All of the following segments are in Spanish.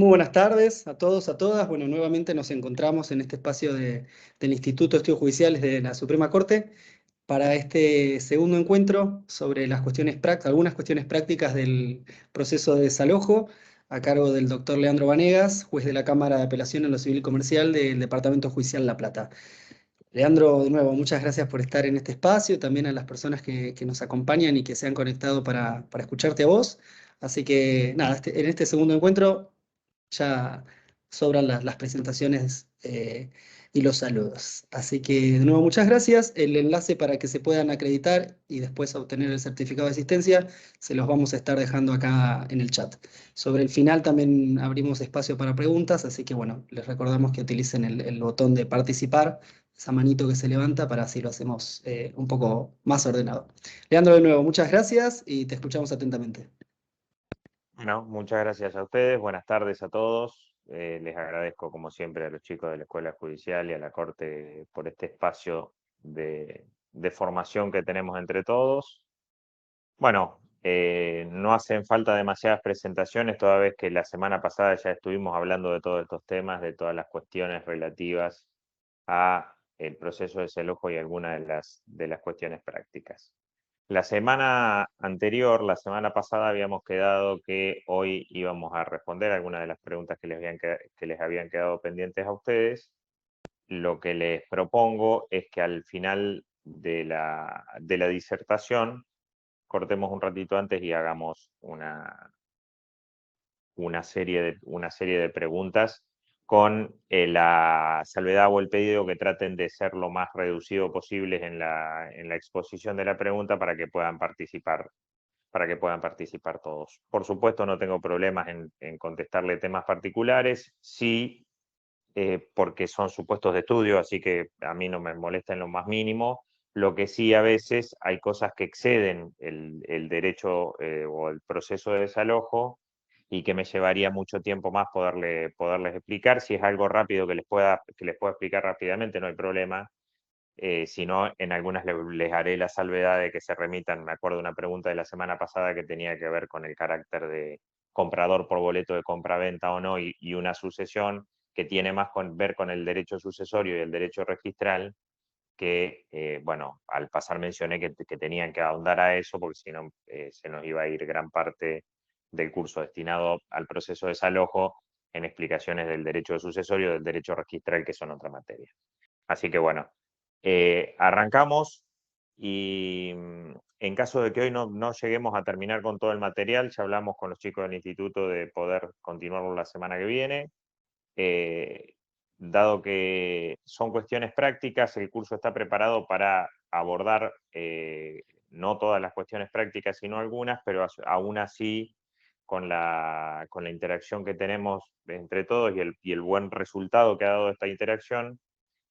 buenas tardes a todos, a todas. Bueno, nuevamente nos encontramos en este espacio del Instituto de Estudios Judiciales de la Suprema Corte para este segundo encuentro sobre las cuestiones algunas cuestiones prácticas del proceso de desalojo a cargo del doctor Leandro Vanegas, juez de la Cámara de Apelación en lo Civil y Comercial del Departamento Judicial La Plata. Leandro, de nuevo, muchas gracias por estar en este espacio, también a las personas que nos acompañan y que se han conectado para escucharte a vos. Así que nada, en este segundo encuentro ya sobran las presentaciones y los saludos. Así que de nuevo muchas gracias. El enlace para que se puedan acreditar y después obtener el certificado de asistencia se los vamos a estar dejando acá en el chat. Sobre el final también abrimos espacio para preguntas, así que bueno, les recordamos que utilicen el botón de participar, esa manito que se levanta para así lo hacemos un poco más ordenado. Leandro, de nuevo, muchas gracias y te escuchamos atentamente. Bueno, muchas gracias a ustedes. Buenas tardes a todos. Les agradezco, como siempre, a los chicos de la Escuela Judicial y a la Corte por este espacio de formación que tenemos entre todos. Bueno, no hacen falta demasiadas presentaciones, toda vez que la semana pasada ya estuvimos hablando de todos estos temas, de todas las cuestiones relativas a el proceso de desalojo y algunas de las cuestiones prácticas. La semana anterior, la semana pasada, habíamos quedado que hoy íbamos a responder algunas de las preguntas que les habían quedado pendientes a ustedes. Lo que les propongo es que al final de la disertación cortemos un ratito antes y hagamos una serie de preguntas con la salvedad o el pedido que traten de ser lo más reducido posibles en la exposición de la pregunta para que puedan participar todos. Por supuesto, no tengo problemas en contestarle temas particulares, sí, porque son supuestos de estudio, así que a mí no me molesta en lo más mínimo. Lo que sí, a veces hay cosas que exceden el derecho o el proceso de desalojo y que me llevaría mucho tiempo más poderles explicar. Si es algo rápido que les pueda explicar rápidamente, no hay problema. Si no, en algunas les haré la salvedad de que se remitan. Me acuerdo de una pregunta de la semana pasada que tenía que ver con el carácter de comprador por boleto de compra-venta o no, y una sucesión que tiene más ver con el derecho sucesorio y el derecho registral, que, bueno, al pasar mencioné que tenían que ahondar a eso, porque si no se nos iba a ir gran parte del curso destinado al proceso de desalojo en explicaciones del derecho sucesorio y del derecho registral, que son otra materia. Así que bueno, arrancamos y en caso de que hoy no lleguemos a terminar con todo el material, ya hablamos con los chicos del instituto de poder continuarlo la semana que viene. Eh, Dado que son cuestiones prácticas, el curso está preparado para abordar no todas las cuestiones prácticas, sino algunas, pero aún así, con la interacción que tenemos entre todos y el buen resultado que ha dado esta interacción,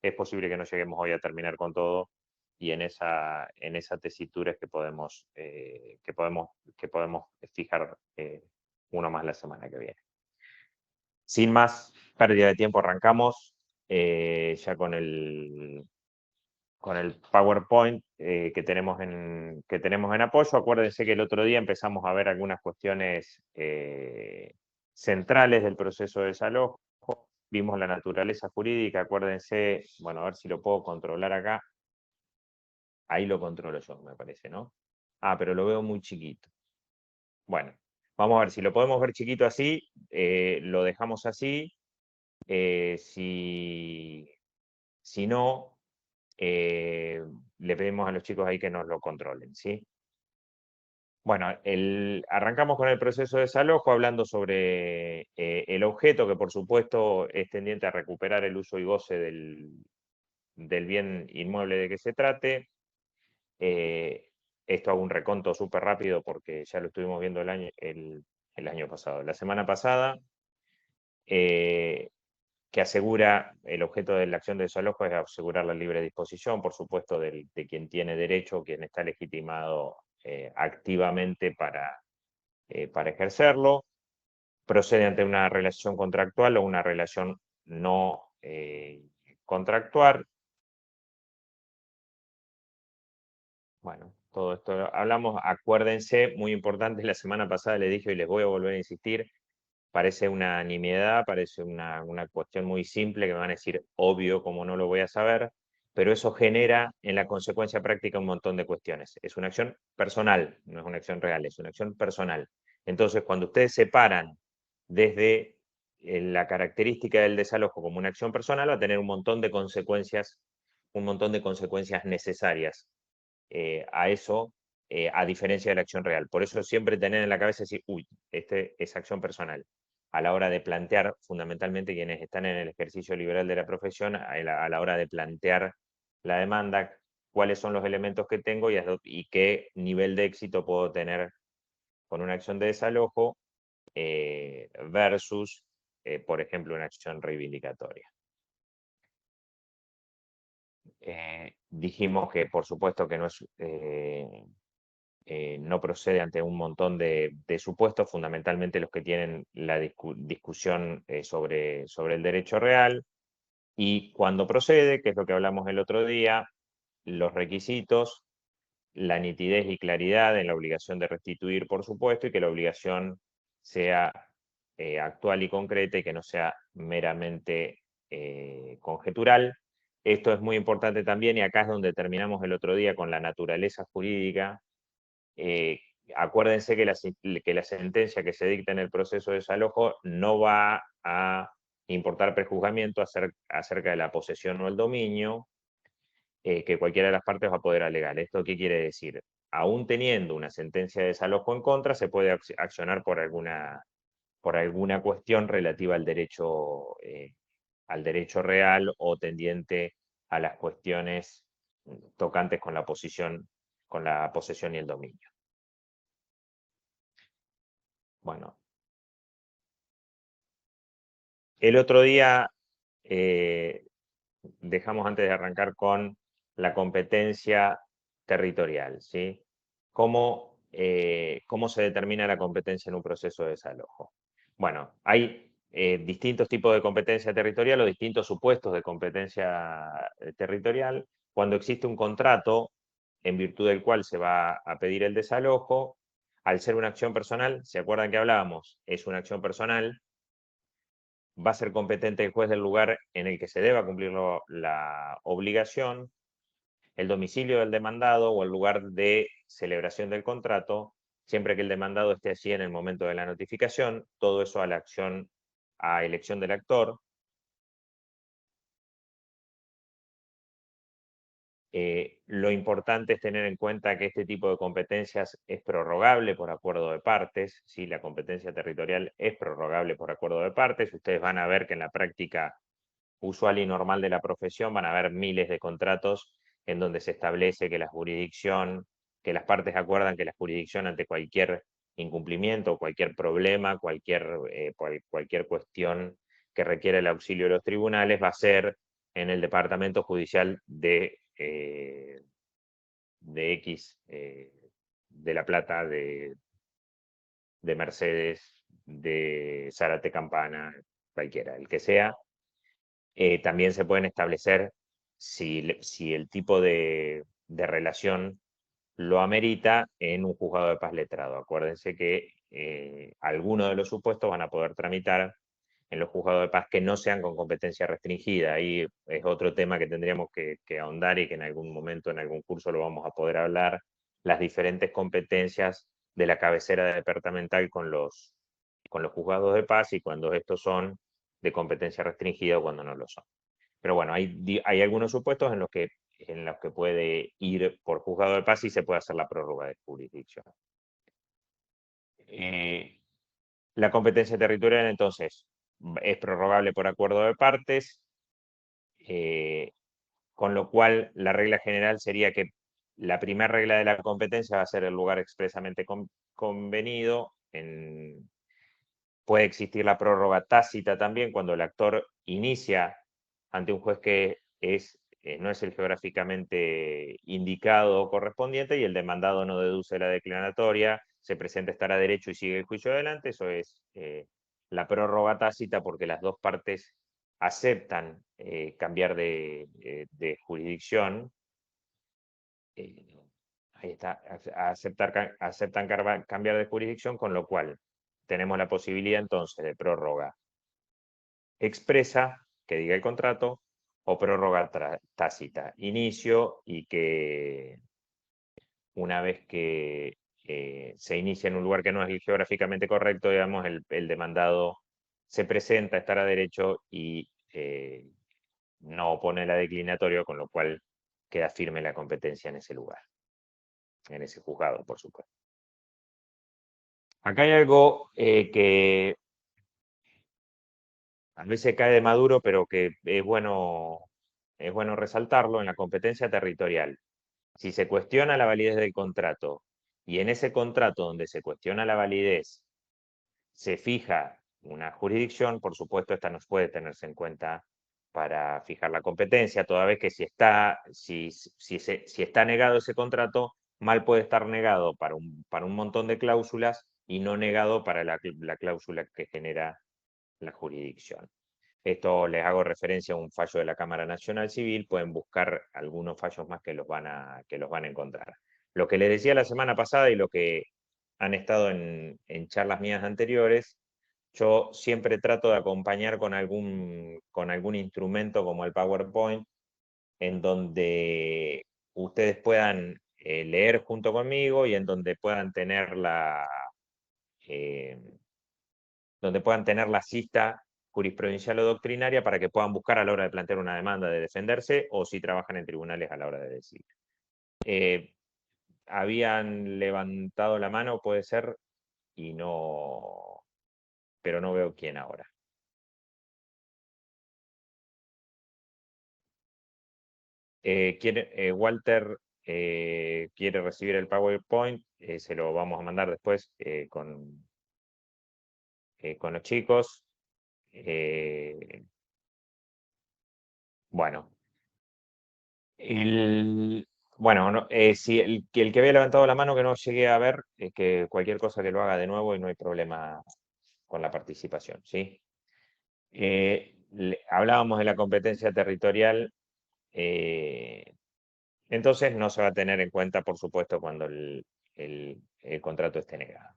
es posible que no lleguemos hoy a terminar con todo, y en esa tesitura es que podemos fijar uno más la semana que viene. Sin más pérdida de tiempo, arrancamos ya con el PowerPoint que tenemos en apoyo. Acuérdense que el otro día empezamos a ver algunas cuestiones centrales del proceso de desalojo. Vimos la naturaleza jurídica, acuérdense, bueno, a ver si lo puedo controlar acá. Ahí lo controlo yo, me parece, ¿no? Pero lo veo muy chiquito. Bueno, vamos a ver si lo podemos ver chiquito así, lo dejamos así. Si no, le pedimos a los chicos ahí que nos lo controlen, ¿sí? Bueno, arrancamos con el proceso de desalojo hablando sobre el objeto, que por supuesto es tendiente a recuperar el uso y goce del bien inmueble de que se trate. Esto hago un reconto súper rápido porque ya lo estuvimos viendo el año pasado. La semana pasada, que asegura, el objeto de la acción de desalojo es asegurar la libre disposición, por supuesto, de quien tiene derecho, quien está legitimado activamente para ejercerlo. Procede ante una relación contractual o una relación no contractual. Bueno, todo esto hablamos, acuérdense, muy importante, la semana pasada les dije y les voy a volver a insistir, parece una nimiedad, parece una cuestión muy simple que me van a decir, obvio, como no lo voy a saber, pero eso genera en la consecuencia práctica un montón de cuestiones. Es una acción personal, no es una acción real, es una acción personal. Entonces, cuando ustedes separan desde la característica del desalojo como una acción personal, va a tener un montón de consecuencias necesarias a eso, a diferencia de la acción real. Por eso siempre tener en la cabeza decir, uy, este es acción personal. A la hora de plantear, fundamentalmente quienes están en el ejercicio liberal de la profesión, a la hora de plantear la demanda, cuáles son los elementos que tengo y qué nivel de éxito puedo tener con una acción de desalojo versus, por ejemplo, una acción reivindicatoria. Dijimos que, por supuesto, que no es no procede ante un montón de supuestos, fundamentalmente los que tienen la discusión sobre el derecho real, y cuando procede, que es lo que hablamos el otro día, los requisitos, la nitidez y claridad en la obligación de restituir, por supuesto, y que la obligación sea actual y concreta y que no sea meramente conjetural. Esto es muy importante también, y acá es donde terminamos el otro día con la naturaleza jurídica. Acuérdense que la sentencia que se dicta en el proceso de desalojo no va a importar prejuzgamiento acerca de la posesión o el dominio que cualquiera de las partes va a poder alegar. ¿Esto qué quiere decir? Aún teniendo una sentencia de desalojo en contra, se puede accionar por alguna cuestión relativa al derecho real o tendiente a las cuestiones tocantes con la posesión y el dominio. Bueno, el otro día dejamos antes de arrancar con la competencia territorial, ¿sí? ¿Cómo se determina la competencia en un proceso de desalojo? Bueno, hay distintos tipos de competencia territorial o distintos supuestos de competencia territorial. Cuando existe un contrato en virtud del cual se va a pedir el desalojo, al ser una acción personal, ¿se acuerdan que hablábamos? Es una acción personal, va a ser competente el juez del lugar en el que se deba cumplir la obligación, el domicilio del demandado o el lugar de celebración del contrato, siempre que el demandado esté allí en el momento de la notificación, todo eso a elección del actor. Lo importante es tener en cuenta que este tipo de competencias es prorrogable por acuerdo de partes. ¿Sí? La competencia territorial es prorrogable por acuerdo de partes. Ustedes van a ver que en la práctica usual y normal de la profesión van a haber miles de contratos en donde se establece que que las partes acuerdan que la jurisdicción ante cualquier incumplimiento, cualquier problema, cualquier cuestión que requiera el auxilio de los tribunales va a ser en el departamento judicial de X, de La Plata, de Mercedes, de Zárate Campana, cualquiera, el que sea. También se pueden establecer si el tipo de relación lo amerita en un juzgado de paz letrado. Acuérdense que algunos de los supuestos van a poder tramitar en los juzgados de paz que no sean con competencia restringida. Ahí es otro tema que tendríamos que ahondar y que en algún momento, en algún curso lo vamos a poder hablar, las diferentes competencias de la cabecera departamental con los juzgados de paz y cuando estos son de competencia restringida o cuando no lo son. Pero bueno, hay algunos supuestos en los que puede ir por juzgado de paz y se puede hacer la prórroga de jurisdicción. La competencia territorial, entonces, es prorrogable por acuerdo de partes, con lo cual la regla general sería que la primera regla de la competencia va a ser el lugar expresamente convenido. Puede existir la prórroga tácita también cuando el actor inicia ante un juez que no es el geográficamente indicado o correspondiente y el demandado no deduce la declinatoria, se presenta estar a derecho y sigue el juicio adelante. Eso es la prórroga tácita porque las dos partes aceptan cambiar de jurisdicción. Ahí está, aceptan cambiar de jurisdicción, con lo cual tenemos la posibilidad entonces de prórroga expresa, que diga el contrato, o prórroga tácita, inicio y que una vez que se inicia en un lugar que no es geográficamente correcto, digamos, el demandado se presenta, estará derecho y no opone la declinatoria, con lo cual queda firme la competencia en ese lugar, en ese juzgado, por supuesto. Acá hay algo que a veces cae de maduro, pero que es bueno resaltarlo en la competencia territorial. Si se cuestiona la validez del contrato y en ese contrato donde se cuestiona la validez se fija una jurisdicción, por supuesto, esta no puede tenerse en cuenta para fijar la competencia, toda vez que si está negado ese contrato, mal puede estar negado para un montón de cláusulas y no negado para la cláusula que genera la jurisdicción. Esto les hago referencia a un fallo de la Cámara Nacional Civil, pueden buscar algunos fallos más que los van a encontrar. Lo que les decía la semana pasada y lo que han estado en charlas mías anteriores, yo siempre trato de acompañar con algún instrumento como el PowerPoint, en donde ustedes puedan leer junto conmigo y en donde puedan tener eh, la cita jurisprudencial o doctrinaria para que puedan buscar a la hora de plantear una demanda de defenderse o si trabajan en tribunales a la hora de decir. Habían levantado la mano, puede ser, y no, pero no veo quién ahora. Walter quiere recibir el PowerPoint, se lo vamos a mandar después con los chicos. Bueno, si el que había levantado la mano que no llegué a ver, que cualquier cosa que lo haga de nuevo y no hay problema con la participación, ¿sí? Hablábamos de la competencia territorial, entonces no se va a tener en cuenta, por supuesto, cuando el contrato esté negado.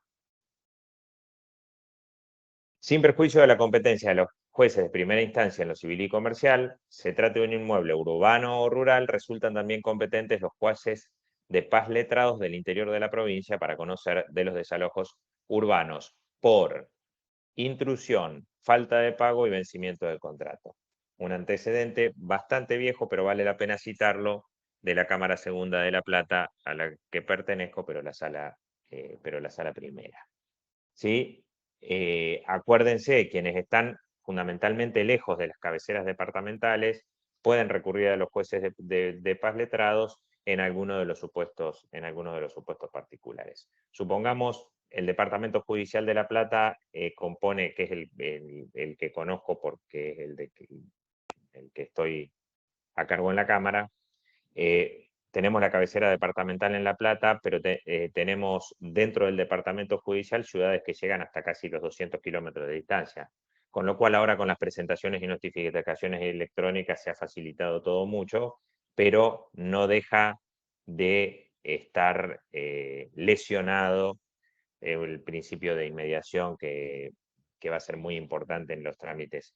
Sin perjuicio de la competencia de los jueces de primera instancia en lo civil y comercial, se trate de un inmueble urbano o rural, resultan también competentes los jueces de paz letrados del interior de la provincia para conocer de los desalojos urbanos por intrusión, falta de pago y vencimiento del contrato. Un antecedente bastante viejo, pero vale la pena citarlo, de la Cámara Segunda de La Plata, a la que pertenezco, pero la sala primera. ¿Sí? Acuérdense, quienes están fundamentalmente lejos de las cabeceras departamentales pueden recurrir a los jueces de paz letrados en alguno de los supuestos particulares. Supongamos el Departamento Judicial de La Plata compone, que es el que conozco porque es el que estoy a cargo en la Cámara. Tenemos la cabecera departamental en La Plata, pero tenemos dentro del departamento judicial ciudades que llegan hasta casi los 200 kilómetros de distancia. Con lo cual ahora con las presentaciones y notificaciones electrónicas se ha facilitado todo mucho, pero no deja de estar lesionado el principio de inmediación que va a ser muy importante en los trámites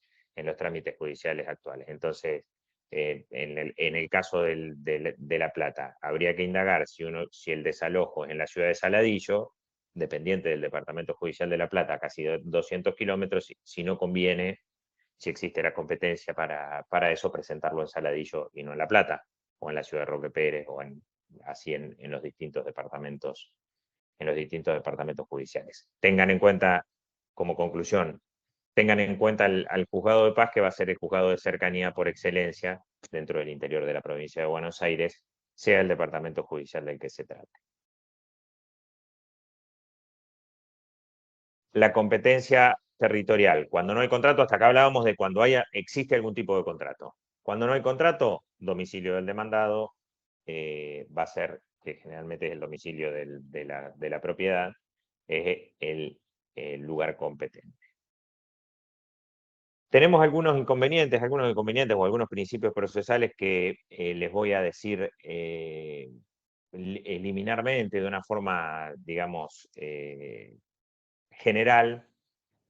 judiciales actuales. Entonces, en el caso de La Plata, habría que indagar si el desalojo en la ciudad de Saladillo, dependiente del Departamento Judicial de La Plata, casi 200 kilómetros, si no conviene, si existe la competencia para eso, presentarlo en Saladillo y no en La Plata, o en la ciudad de Roque Pérez, o así en los distintos departamentos judiciales. Tengan en cuenta, como conclusión, tengan en cuenta al juzgado de paz, que va a ser el juzgado de cercanía por excelencia dentro del interior de la provincia de Buenos Aires, sea el departamento judicial del que se trate. La competencia territorial. Cuando no hay contrato, hasta acá hablábamos de cuando existe algún tipo de contrato. Cuando no hay contrato, domicilio del demandado va a ser, que generalmente es el domicilio de la propiedad, es el lugar competente. Tenemos algunos inconvenientes o algunos principios procesales que les voy a decir eliminarmente de una forma, digamos, general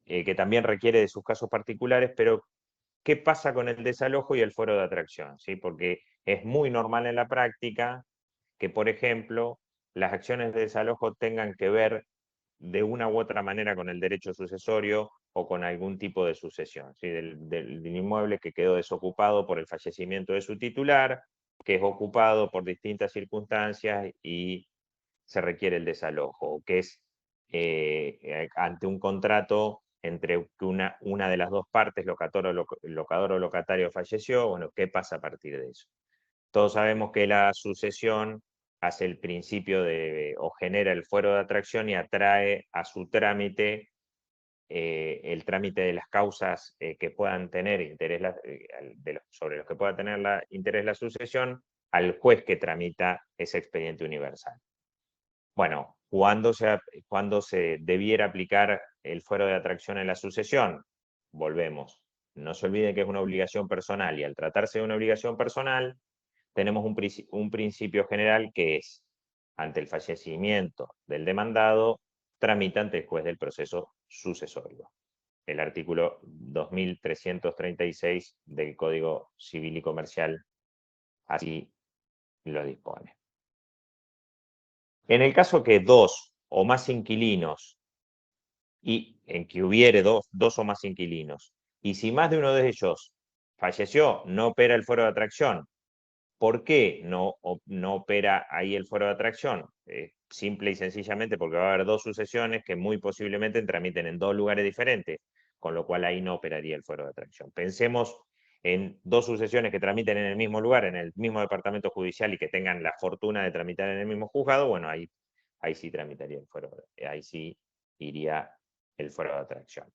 que también requiere de sus casos particulares, pero ¿qué pasa con el desalojo y el fuero de atracción? ¿Sí? Porque es muy normal en la práctica que, por ejemplo, las acciones de desalojo tengan que ver de una u otra manera con el derecho sucesorio o con algún tipo de sucesión, ¿sí? Del inmueble que quedó desocupado por el fallecimiento de su titular, que es ocupado por distintas circunstancias y se requiere el desalojo, que es ante un contrato entre que una de las dos partes, locador o locatario, falleció. Bueno, ¿qué pasa a partir de eso? Todos sabemos que la sucesión hace el principio o genera el fuero de atracción y atrae a su trámite el trámite de las causas que puedan tener interés sobre los que pueda tener interés la sucesión al juez que tramita ese expediente universal. Bueno, ¿cuándo se debiera aplicar el fuero de atracción en la sucesión? Volvemos. No se olviden que es una obligación personal y al tratarse de una obligación personal, tenemos un principio general que es, ante el fallecimiento del demandado, tramita ante el juez del proceso sucesorio. El artículo 2336 del Código Civil y Comercial así lo dispone. En el caso que dos o más inquilinos, y en que hubiere dos o más inquilinos, y si más de uno de ellos falleció, no opera el fuero de atracción. ¿Por qué no opera ahí el fuero de atracción? Simple y sencillamente porque va a haber dos sucesiones que muy posiblemente tramiten en dos lugares diferentes, con lo cual ahí no operaría el fuero de atracción. Pensemos en dos sucesiones que tramiten en el mismo lugar, en el mismo departamento judicial y que tengan la fortuna de tramitar en el mismo juzgado. Bueno, ahí sí tramitaría el fuero, ahí sí iría el fuero de atracción.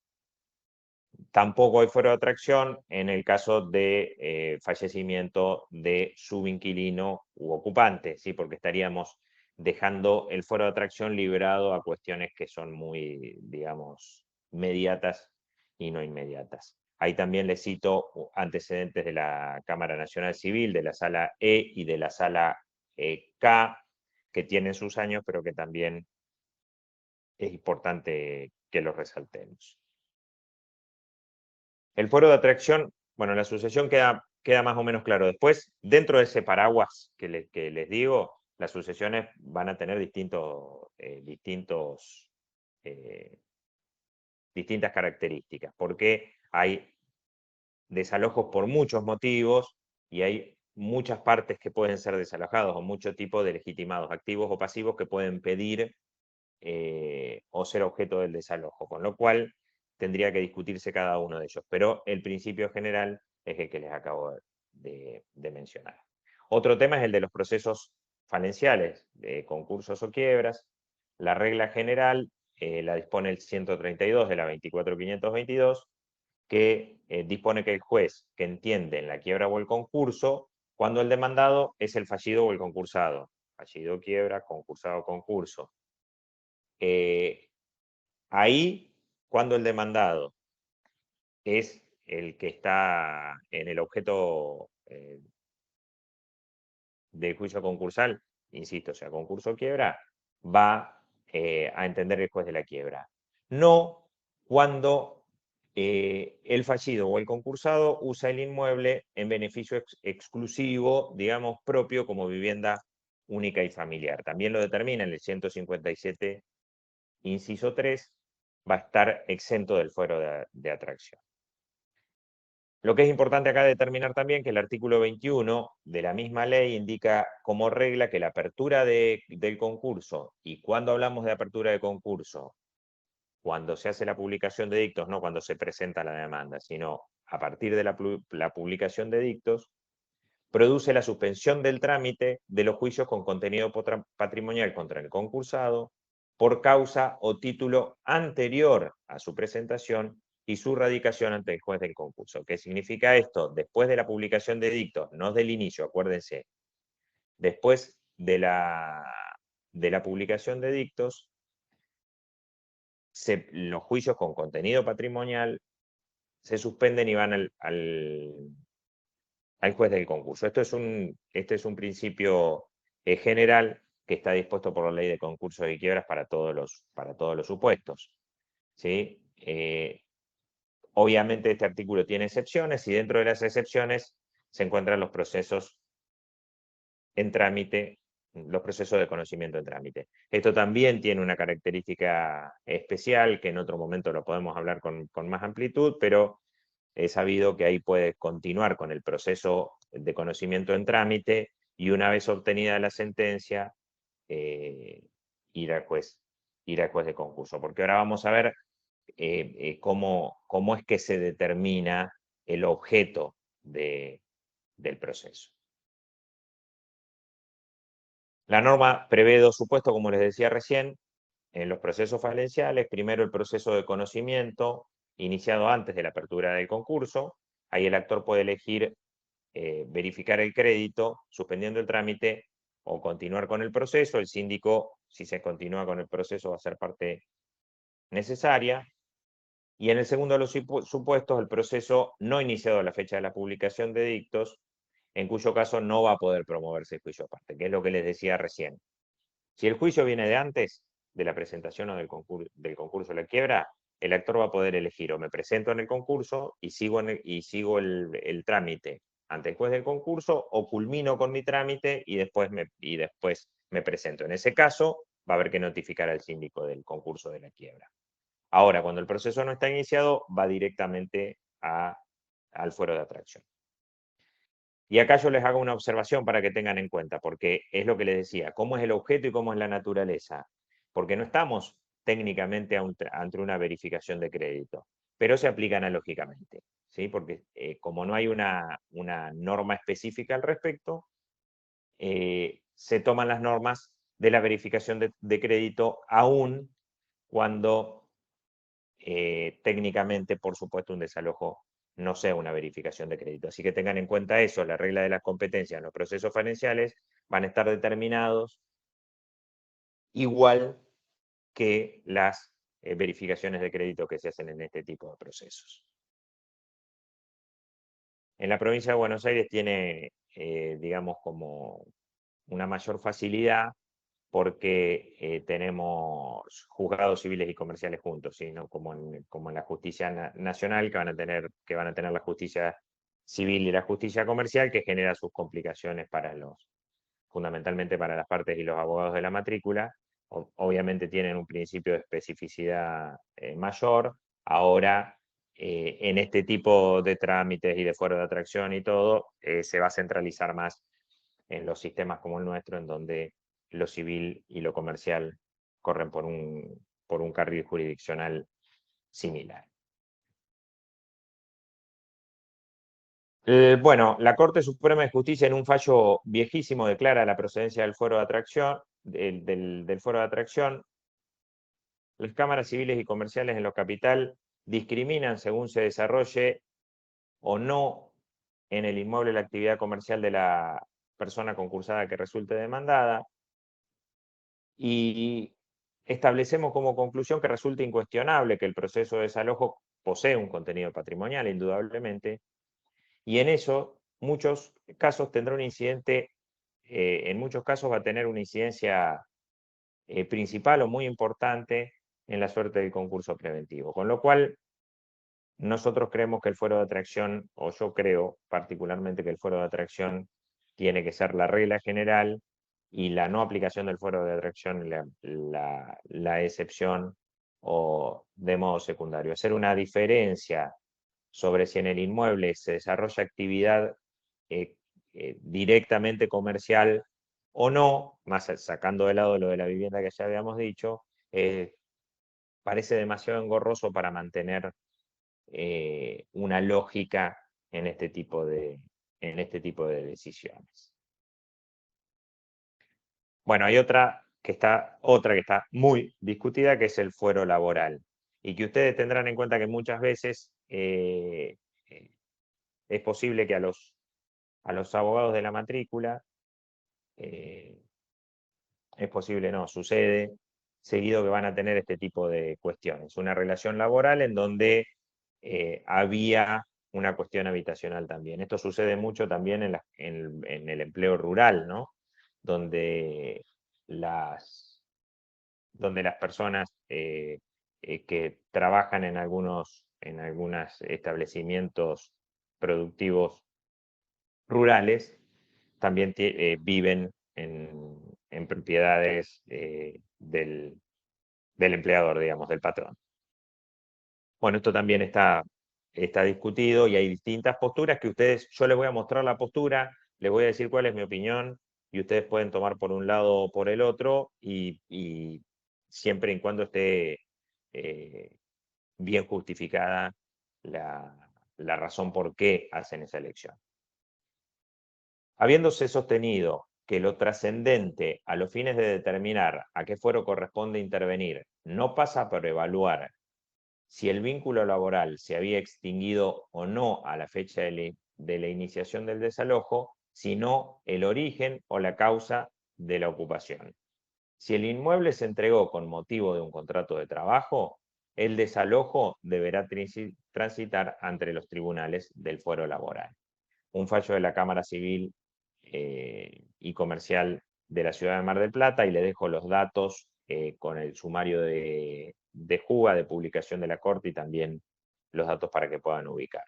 Tampoco hay fuero de atracción en el caso de fallecimiento de subinquilino u ocupante, ¿sí? Porque estaríamos dejando el fuero de atracción liberado a cuestiones que son muy, digamos, mediatas y no inmediatas. Ahí también les cito antecedentes de la Cámara Nacional Civil, de la Sala E y de la Sala K, que tienen sus años, pero que también es importante que los resaltemos. El fuero de atracción, bueno, la sucesión queda más o menos claro. Después, dentro de ese paraguas que les digo, las sucesiones van a tener distintas características, porque hay desalojos por muchos motivos y hay muchas partes que pueden ser desalojados o muchos tipos de legitimados, activos o pasivos, que pueden pedir o ser objeto del desalojo, con lo cual tendría que discutirse cada uno de ellos, pero el principio general es el que les acabo de mencionar. Otro tema es el de los procesos falenciales, de concursos o quiebras. La regla general la dispone el 132 de la 24522, que dispone que el juez que entiende en la quiebra o el concurso, cuando el demandado es el fallido o el concursado. Fallido, quiebra, concursado, concurso. Ahí, cuando el demandado es el que está en el objeto del juicio concursal, insisto, sea concurso o quiebra, va a entender el juez de la quiebra. No cuando el fallido o el concursado usa el inmueble en beneficio exclusivo, digamos, propio como vivienda única y familiar. También lo determina en el 157 inciso 3, va a estar exento del fuero de atracción. Lo que es importante acá determinar también que el artículo 21 de la misma ley indica como regla que la apertura del concurso, y cuando hablamos de apertura de concurso, cuando se hace la publicación de dictos, no cuando se presenta la demanda, sino a partir de la publicación de dictos, produce la suspensión del trámite de los juicios con contenido patrimonial contra el concursado por causa o título anterior a su presentación y su radicación ante el juez del concurso. ¿Qué significa esto? Después de la publicación de dictos, no del inicio, acuérdense, después de la publicación de dictos, los juicios con contenido patrimonial se suspenden y van al juez del concurso. Este es un principio general que está dispuesto por la ley de concursos y quiebras para todos los supuestos. ¿sí? Obviamente este artículo tiene excepciones y dentro de las excepciones se encuentran los procesos en trámite, los procesos de conocimiento en trámite. Esto también tiene una característica especial que en otro momento lo podemos hablar con más amplitud, pero he sabido que ahí puede continuar con el proceso de conocimiento en trámite y una vez obtenida la sentencia, ir al juez de concurso. Porque ahora vamos a ver cómo es que se determina el objeto del proceso. La norma prevé dos supuestos, como les decía recién, en los procesos falenciales. Primero, el proceso de conocimiento iniciado antes de la apertura del concurso. Ahí el actor puede elegir verificar el crédito, suspendiendo el trámite o continuar con el proceso. El síndico, si se continúa con el proceso, va a ser parte necesaria. Y en el segundo de los supuestos, el proceso no iniciado a la fecha de la publicación de dictos, en cuyo caso no va a poder promoverse el juicio aparte, que es lo que les decía recién. Si el juicio viene de antes de la presentación o del concurso de la quiebra, el actor va a poder elegir o me presento en el concurso y sigo el trámite ante el juez del concurso o culmino con mi trámite y después me presento. En ese caso, va a haber que notificar al síndico del concurso de la quiebra. Ahora, cuando el proceso no está iniciado, va directamente al fuero de atracción. Y acá yo les hago una observación para que tengan en cuenta, porque es lo que les decía, cómo es el objeto y cómo es la naturaleza. Porque no estamos técnicamente ante una verificación de crédito, pero se aplica analógicamente, ¿sí? Porque como no hay una norma específica al respecto, se toman las normas de la verificación de crédito aún cuando técnicamente, por supuesto, un desalojo no sea una verificación de crédito. Así que tengan en cuenta eso, la regla de las competencias en los procesos falenciales van a estar determinados igual que las verificaciones de crédito que se hacen en este tipo de procesos. En la provincia de Buenos Aires tiene, digamos, como una mayor facilidad porque tenemos juzgados civiles y comerciales juntos, ¿sí? ¿No? Como en la justicia nacional, que van a tener la justicia civil y la justicia comercial, que genera sus complicaciones fundamentalmente para las partes y los abogados de la matrícula. Obviamente tienen un principio de especificidad mayor. Ahora, en este tipo de trámites y de fuero de atracción y todo, se va a centralizar más en los sistemas como el nuestro, en donde lo civil y lo comercial corren por un carril jurisdiccional similar. Bueno, la Corte Suprema de Justicia en un fallo viejísimo declara la procedencia del fuero de atracción, del fuero de atracción. Las cámaras civiles y comerciales en lo capital discriminan según se desarrolle o no en el inmueble la actividad comercial de la persona concursada que resulte demandada. Y establecemos como conclusión que resulta incuestionable que el proceso de desalojo posee un contenido patrimonial, indudablemente, y en eso muchos casos tendrá un incidente, en muchos casos va a tener una incidencia principal o muy importante en la suerte del concurso preventivo. Con lo cual, nosotros creemos que el fuero de atracción, o yo creo particularmente que el fuero de atracción tiene que ser la regla general y la no aplicación del fuero de atracción la excepción o de modo secundario. Hacer una diferencia sobre si en el inmueble se desarrolla actividad directamente comercial o no, más sacando de lado lo de la vivienda que ya habíamos dicho, parece demasiado engorroso para mantener una lógica en este tipo de decisiones. Bueno, hay otra que está muy discutida, que es el fuero laboral, y que ustedes tendrán en cuenta que muchas veces es posible que a los abogados de la matrícula, es posible, no, sucede seguido que van a tener este tipo de cuestiones. Una relación laboral en donde había una cuestión habitacional también. Esto sucede mucho también en el empleo rural, ¿no? Donde las personas que trabajan en algunos establecimientos productivos rurales, también viven en propiedades del empleador, digamos, del patrón. Bueno, esto también está discutido y hay distintas posturas que yo les voy a mostrar la postura, les voy a decir cuál es mi opinión y ustedes pueden tomar por un lado o por el otro y siempre y cuando esté bien justificada la razón por qué hacen esa elección. Habiéndose sostenido que lo trascendente a los fines de determinar a qué fuero corresponde intervenir no pasa por evaluar si el vínculo laboral se había extinguido o no a la fecha de la iniciación del desalojo, sino el origen o la causa de la ocupación. Si el inmueble se entregó con motivo de un contrato de trabajo, el desalojo deberá transitar ante los tribunales del fuero laboral. Un fallo de la Cámara Civil y Comercial de la Ciudad de Mar del Plata, y le dejo los datos con el sumario de juga de publicación de la Corte y también los datos para que puedan ubicar.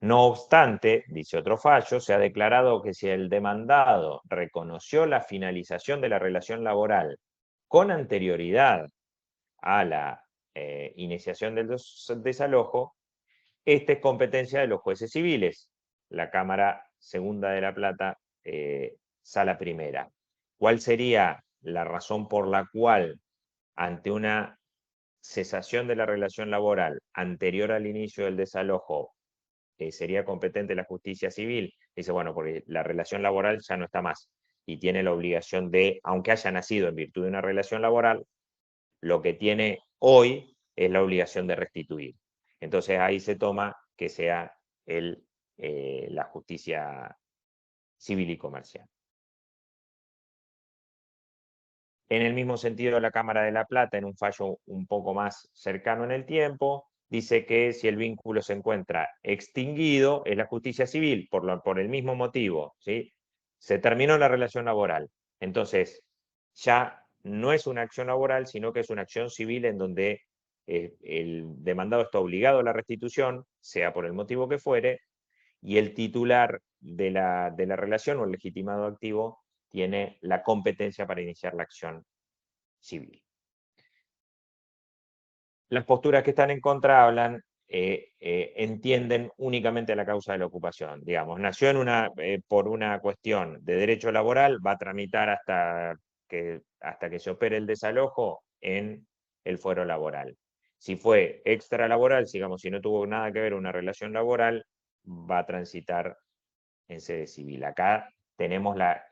No obstante, dice otro fallo, se ha declarado que si el demandado reconoció la finalización de la relación laboral con anterioridad a la iniciación del desalojo, esta es competencia de los jueces civiles, la Cámara Segunda de La Plata, Sala Primera. ¿Cuál sería la razón por la cual, ante una cesación de la relación laboral anterior al inicio del desalojo, sería competente la justicia civil? Dice, bueno, porque la relación laboral ya no está más y tiene la obligación de, aunque haya nacido en virtud de una relación laboral, lo que tiene hoy es la obligación de restituir. Entonces ahí se toma que sea la justicia civil y comercial. En el mismo sentido, la Cámara de La Plata, en un fallo un poco más cercano en el tiempo, dice que si el vínculo se encuentra extinguido, es la justicia civil, por el mismo motivo, ¿sí? Se terminó la relación laboral. Entonces, ya no es una acción laboral, sino que es una acción civil en donde el demandado está obligado a la restitución, sea por el motivo que fuere, y el titular de la relación o el legitimado activo tiene la competencia para iniciar la acción civil. Las posturas que están en contra hablan, entienden únicamente la causa de la ocupación. Digamos, nació por una cuestión de derecho laboral, va a tramitar hasta que se opere el desalojo en el fuero laboral. Si fue extralaboral, digamos, si no tuvo nada que ver una relación laboral, va a transitar en sede civil. Acá tenemos a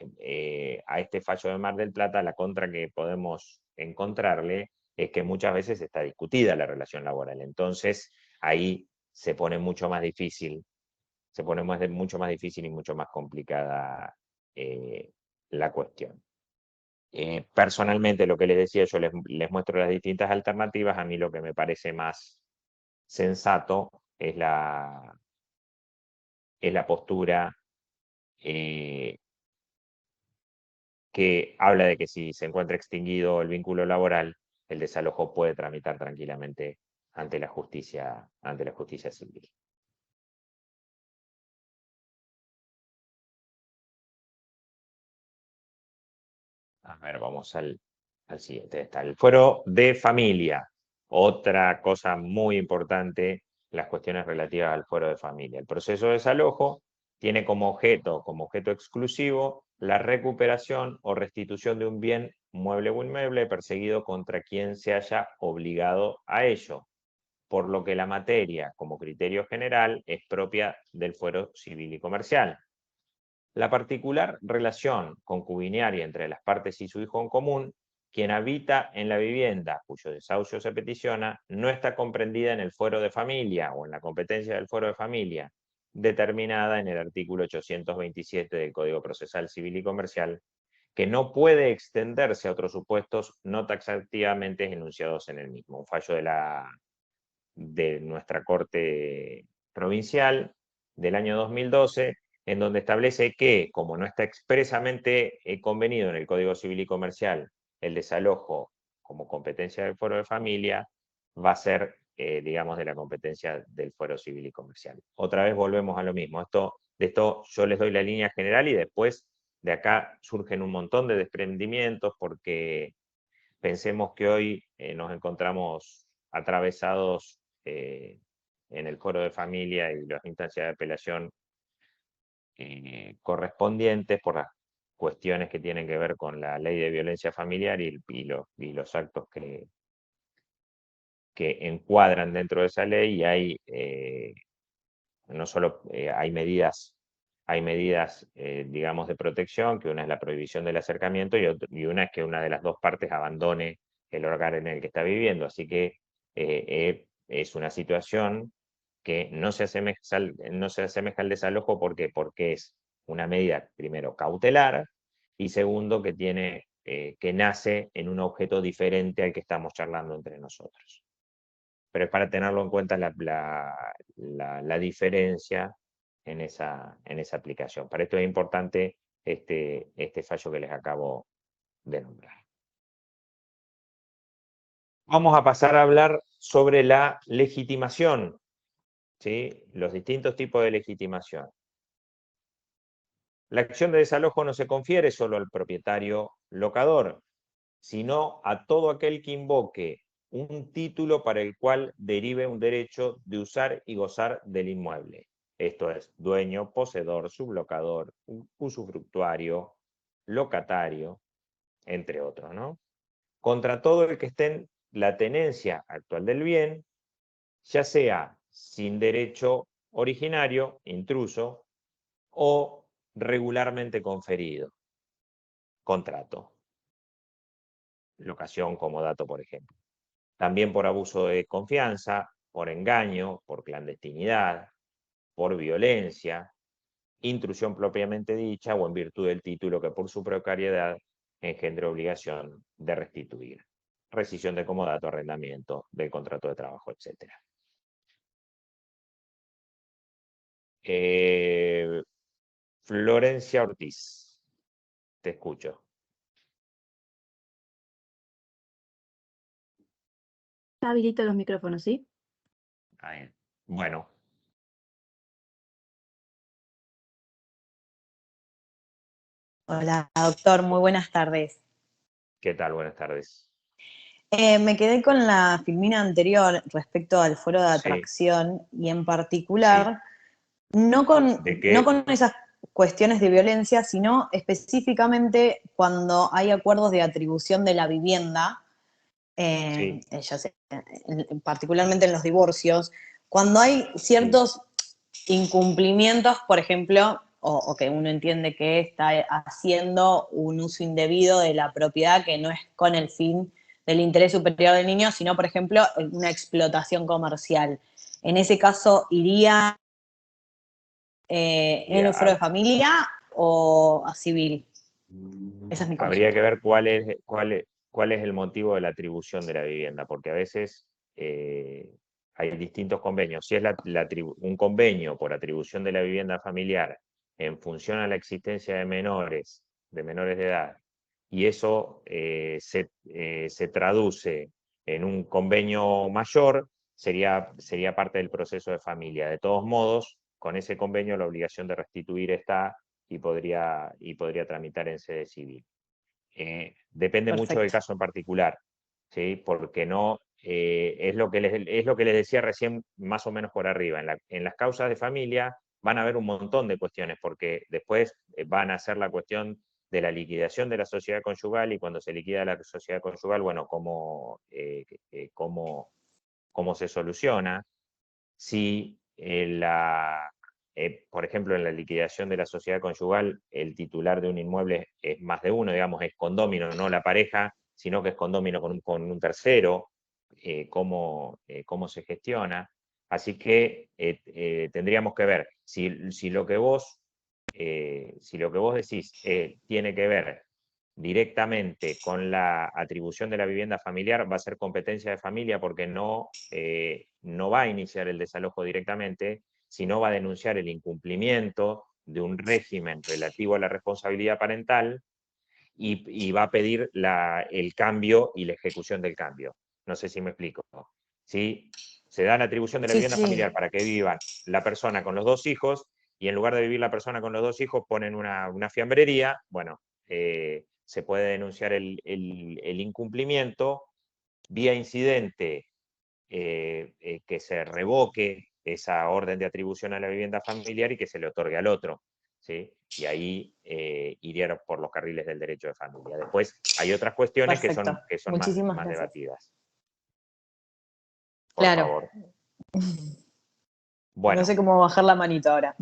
este fallo de Mar del Plata, la contra que podemos encontrarle es que muchas veces está discutida la relación laboral. Entonces, ahí se pone mucho más difícil, mucho más difícil y mucho más complicada la cuestión. Personalmente, lo que les decía, yo les muestro las distintas alternativas. A mí lo que me parece más sensato es la postura que habla de que si se encuentra extinguido el vínculo laboral, el desalojo puede tramitar tranquilamente ante la justicia civil. A ver, vamos al siguiente. Está el fuero de familia. Otra cosa muy importante, las cuestiones relativas al fuero de familia. El proceso de desalojo tiene como objeto exclusivo la recuperación o restitución de un bien mueble o inmueble perseguido contra quien se haya obligado a ello, por lo que la materia, como criterio general, es propia del fuero civil y comercial. La particular relación concubiniaria entre las partes y su hijo en común, quien habita en la vivienda cuyo desahucio se peticiona, no está comprendida en el fuero de familia o en la competencia del fuero de familia, determinada en el artículo 827 del Código Procesal Civil y Comercial, que no puede extenderse a otros supuestos no taxativamente enunciados en el mismo. Un fallo de nuestra Corte Provincial del año 2012, en donde establece que, como no está expresamente convenido en el Código Civil y Comercial el desalojo como competencia del fuero de familia, va a ser, digamos, de la competencia del fuero civil y comercial. Otra vez volvemos a lo mismo. De esto yo les doy la línea general y después de acá surgen un montón de desprendimientos porque pensemos que hoy nos encontramos atravesados en el foro de familia y las instancias de apelación correspondientes por las cuestiones que tienen que ver con la ley de violencia familiar y los actos que encuadran dentro de esa ley, y hay no solo hay medidas, digamos, de protección, que una es la prohibición del acercamiento y una es que una de las dos partes abandone el hogar en el que está viviendo. Así que es una situación que no se asemeja al desalojo. ¿Por qué? Porque es una medida, primero, cautelar, y segundo, que nace en un objeto diferente al que estamos charlando entre nosotros. Pero es para tenerlo en cuenta la diferencia en esa aplicación. Para esto es importante este fallo que les acabo de nombrar. Vamos a pasar a hablar sobre la legitimación, ¿sí? Los distintos tipos de legitimación. La acción de desalojo no se confiere solo al propietario locador, sino a todo aquel que invoque un título para el cual derive un derecho de usar y gozar del inmueble. Esto es, dueño, poseedor, sublocador, usufructuario, locatario, entre otros, ¿no? Contra todo el que esté en la tenencia actual del bien, ya sea sin derecho originario, intruso, o regularmente conferido, contrato. Locación como dato, por ejemplo. También por abuso de confianza, por engaño, por clandestinidad, por violencia, intrusión propiamente dicha o en virtud del título que por su precariedad engendre obligación de restituir. Rescisión de comodato, arrendamiento del contrato de trabajo, etc. Florencia Ortiz, te escucho. Habilito los micrófonos, ¿sí? Ahí. Bueno. Hola, doctor, muy buenas tardes. ¿Qué tal? Buenas tardes. Me quedé con la filmina anterior respecto al foro de atracción y en particular no con esas cuestiones de violencia, sino específicamente cuando hay acuerdos de atribución de la vivienda, particularmente en los divorcios, cuando hay ciertos incumplimientos, por ejemplo, o que uno entiende que está haciendo un uso indebido de la propiedad que no es con el fin del interés superior del niño, sino, por ejemplo, una explotación comercial. En ese caso, ¿iría en el foro de familia o a civil? Esa es mi consulta. Habría que ver cuál es el motivo de la atribución de la vivienda, porque a veces hay distintos convenios. Si es un convenio por atribución de la vivienda familiar en función a la existencia de menores de edad, y eso se traduce en un convenio mayor, sería parte del proceso de familia. De todos modos, con ese convenio la obligación de restituir está y podría tramitar en sede civil. Depende mucho del caso en particular, ¿sí? Porque no, es lo que les decía recién más o menos por arriba. En las causas de familia van a haber un montón de cuestiones, porque después van a ser la cuestión de la liquidación de la sociedad conyugal, y cuando se liquida la sociedad conyugal, bueno, cómo se soluciona. Si por ejemplo, en la liquidación de la sociedad conyugal, el titular de un inmueble es más de uno, digamos, es condómino, no la pareja, sino que es condómino con un tercero, cómo se gestiona. Así que tendríamos que ver si lo que vos decís tiene que ver directamente con la atribución de la vivienda familiar, va a ser competencia de familia, porque no va a iniciar el desalojo directamente, sino va a denunciar el incumplimiento de un régimen relativo a la responsabilidad parental y va a pedir el cambio y la ejecución del cambio. No sé si me explico. ¿sí? Se da la atribución de la Sí, vivienda sí. familiar para que vivan la persona con los 2 hijos, y en lugar de vivir la persona con los 2 hijos ponen una fiambrería. Bueno, se puede denunciar el incumplimiento vía incidente, que se revoque esa orden de atribución a la vivienda familiar y que se le otorgue al otro, ¿sí? Y ahí iría por los carriles del derecho de familia. Después hay otras cuestiones que Perfecto. son Muchísimas más gracias. debatidas. Por Claro. favor. No Bueno, sé cómo bajar la manito ahora.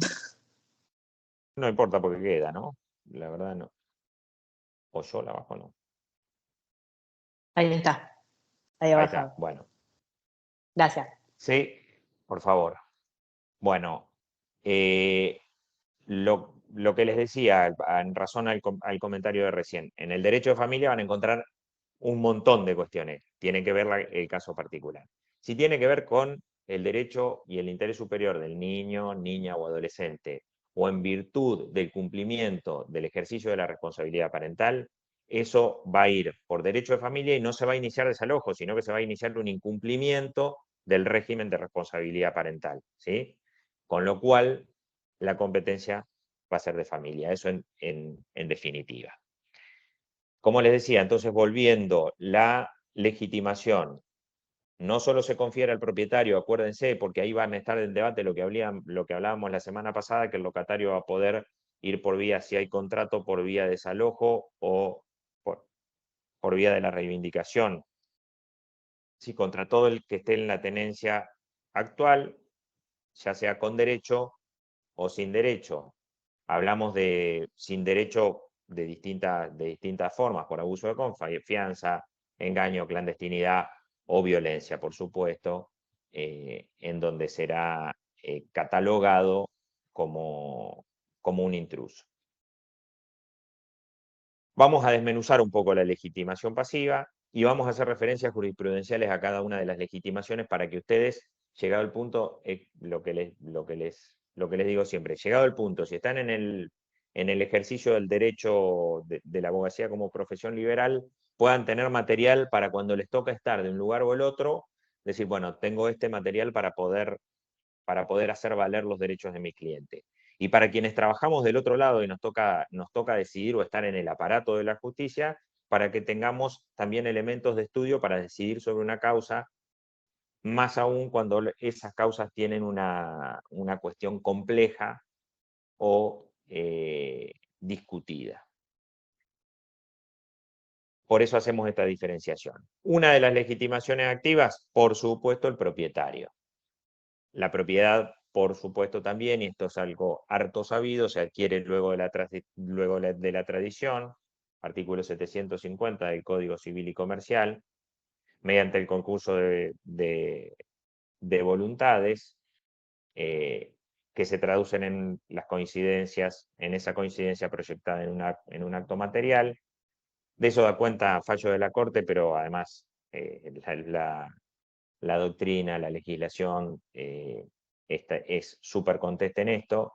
no importa porque queda, ¿no? La verdad no. O yo la bajo, no. Ahí está. Ahí ha Ahí bajado. está, bueno. Gracias. Sí, por favor. Bueno, lo que les decía en razón al comentario de recién, en el derecho de familia van a encontrar un montón de cuestiones. Tiene que ver el caso particular. Si tiene que ver con el derecho y el interés superior del niño, niña o adolescente, o en virtud del cumplimiento del ejercicio de la responsabilidad parental, eso va a ir por derecho de familia y no se va a iniciar desalojo, sino que se va a iniciar un incumplimiento del régimen de responsabilidad parental, ¿sí? Con lo cual, la competencia va a ser de familia, eso en definitiva. Como les decía, entonces volviendo, la legitimación no solo se confiere al propietario, acuérdense, porque ahí van a estar en debate lo que hablábamos la semana pasada, que el locatario va a poder ir por vía, si hay contrato, por vía de desalojo o por vía de la reivindicación. Si contra todo el que esté en la tenencia actual, ya sea con derecho o sin derecho. Hablamos de sin derecho de distintas formas, por abuso de confianza, engaño, clandestinidad o violencia, por supuesto, en donde será catalogado como un intruso. Vamos a desmenuzar un poco la legitimación pasiva y vamos a hacer referencias jurisprudenciales a cada una de las legitimaciones para que ustedes, llegado el punto, lo que les digo siempre, llegado el punto, si están en el ejercicio del derecho de la abogacía como profesión liberal, puedan tener material para cuando les toca estar de un lugar o el otro, decir, bueno, tengo este material para poder hacer valer los derechos de mi cliente. Y para quienes trabajamos del otro lado y nos toca decidir o estar en el aparato de la justicia, para que tengamos también elementos de estudio para decidir sobre una causa, más aún cuando esas causas tienen una cuestión compleja o discutida. Por eso hacemos esta diferenciación. Una de las legitimaciones activas, por supuesto, el propietario. La propiedad, por supuesto, también, y esto es algo harto sabido, se adquiere luego de la tradición, artículo 750 del Código Civil y Comercial, mediante el concurso de voluntades, que se traducen en las coincidencias, en esa coincidencia proyectada en un acto material. De eso da cuenta fallo de la Corte, pero además la doctrina, la legislación es súper contesta en esto,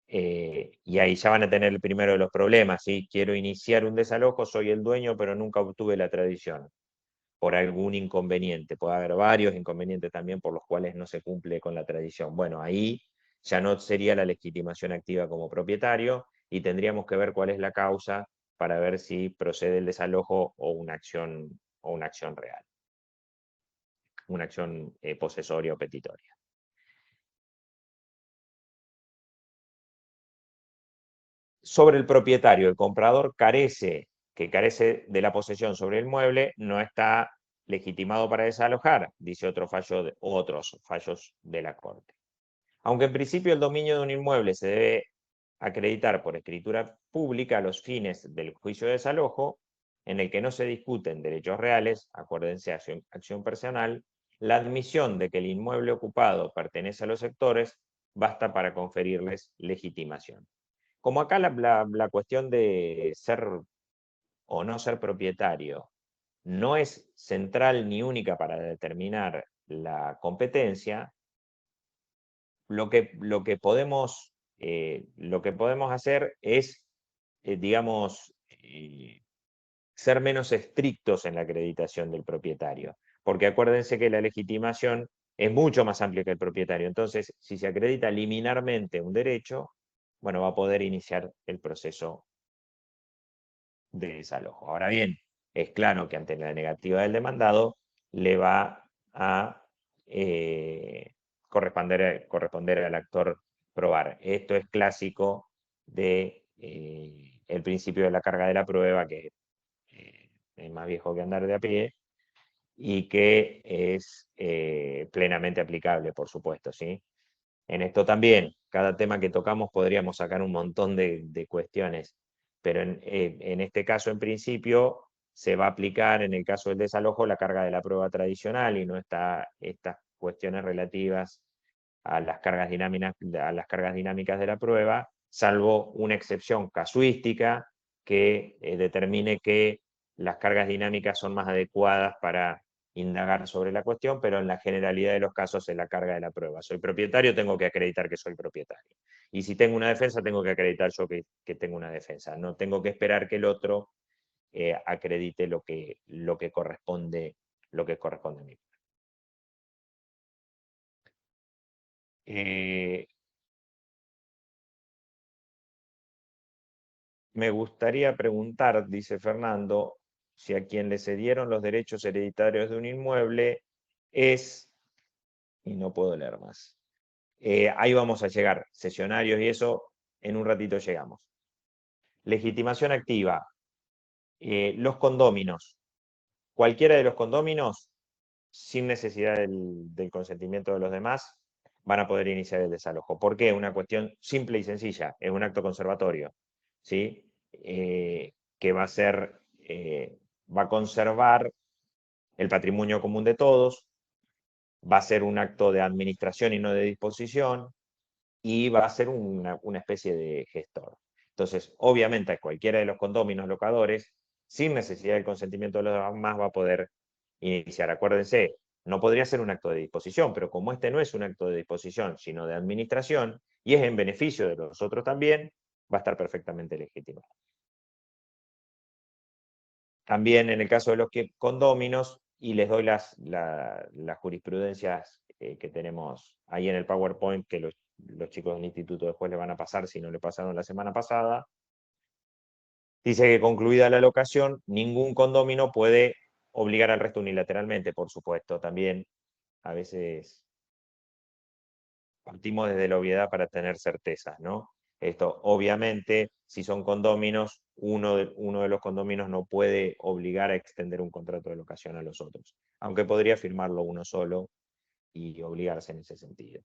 y ahí ya van a tener el primero de los problemas, ¿sí? Quiero iniciar un desalojo, soy el dueño, pero nunca obtuve la tradición, por algún inconveniente. Puede haber varios inconvenientes también por los cuales no se cumple con la tradición. Bueno, ahí ya no sería la legitimación activa como propietario y tendríamos que ver cuál es la causa para ver si procede el desalojo o una acción real, una acción posesoria o petitoria. Sobre el propietario, el comprador carece de la posesión sobre el mueble, no está legitimado para desalojar, dice otros fallos de la Corte. Aunque en principio el dominio de un inmueble se debe acreditar por escritura pública a los fines del juicio de desalojo, en el que no se discuten derechos reales, acuérdense, acción personal, la admisión de que el inmueble ocupado pertenece a los sectores basta para conferirles legitimación. Como acá la cuestión de ser o no ser propietario no es central ni única para determinar la competencia, lo que podemos hacer es, digamos, ser menos estrictos en la acreditación del propietario. porque acuérdense que la legitimación es mucho más amplia que el propietario. Entonces, si se acredita liminarmente un derecho, bueno, va a poder iniciar el proceso de desalojo. Ahora bien, es claro que ante la negativa del demandado le va a corresponder al actor probar. Esto es clásico de el principio de la carga de la prueba, que es más viejo que andar de a pie, y que es plenamente aplicable, por supuesto, ¿sí? En esto también, cada tema que tocamos podríamos sacar un montón de cuestiones, pero en este caso, en principio, se va a aplicar, en el caso del desalojo, la carga de la prueba tradicional y no está estas cuestiones relativas a las cargas dinámicas de la prueba, salvo una excepción casuística que determine que las cargas dinámicas son más adecuadas para indagar sobre la cuestión, pero en la generalidad de los casos es la carga de la prueba. Soy propietario, tengo que acreditar que soy propietario. Y si tengo una defensa, tengo que acreditar yo que tengo una defensa. No tengo que esperar que el otro acredite lo que corresponde a mí. Me gustaría preguntar, dice Fernando, si a quien le cedieron los derechos hereditarios de un inmueble es, y no puedo leer más. Ahí vamos a llegar, sesionarios y eso, en un ratito llegamos. Legitimación activa. Los condóminos. Cualquiera de los condóminos, sin necesidad del consentimiento de los demás, van a poder iniciar el desalojo. ¿Por qué? Una cuestión simple y sencilla. Es un acto conservatorio, ¿sí? Que va a conservar el patrimonio común de todos, va a ser un acto de administración y no de disposición, y va a ser una especie de gestor. Entonces, obviamente, a cualquiera de los condóminos locadores, sin necesidad del consentimiento de los demás, va a poder iniciar. Acuérdense, no podría ser un acto de disposición, pero como este no es un acto de disposición, sino de administración, y es en beneficio de los otros también, va a estar perfectamente legitimado. También en el caso de los condóminos, y les doy las jurisprudencias que tenemos ahí en el PowerPoint, que los chicos del instituto después le van a pasar si no le pasaron la semana pasada. Dice que concluida la locación, ningún condómino puede obligar al resto unilateralmente, por supuesto. También a veces partimos desde la obviedad para tener certezas, ¿no? Esto, obviamente, si son condóminos, uno de los condóminos no puede obligar a extender un contrato de locación a los otros, aunque podría firmarlo uno solo y obligarse en ese sentido.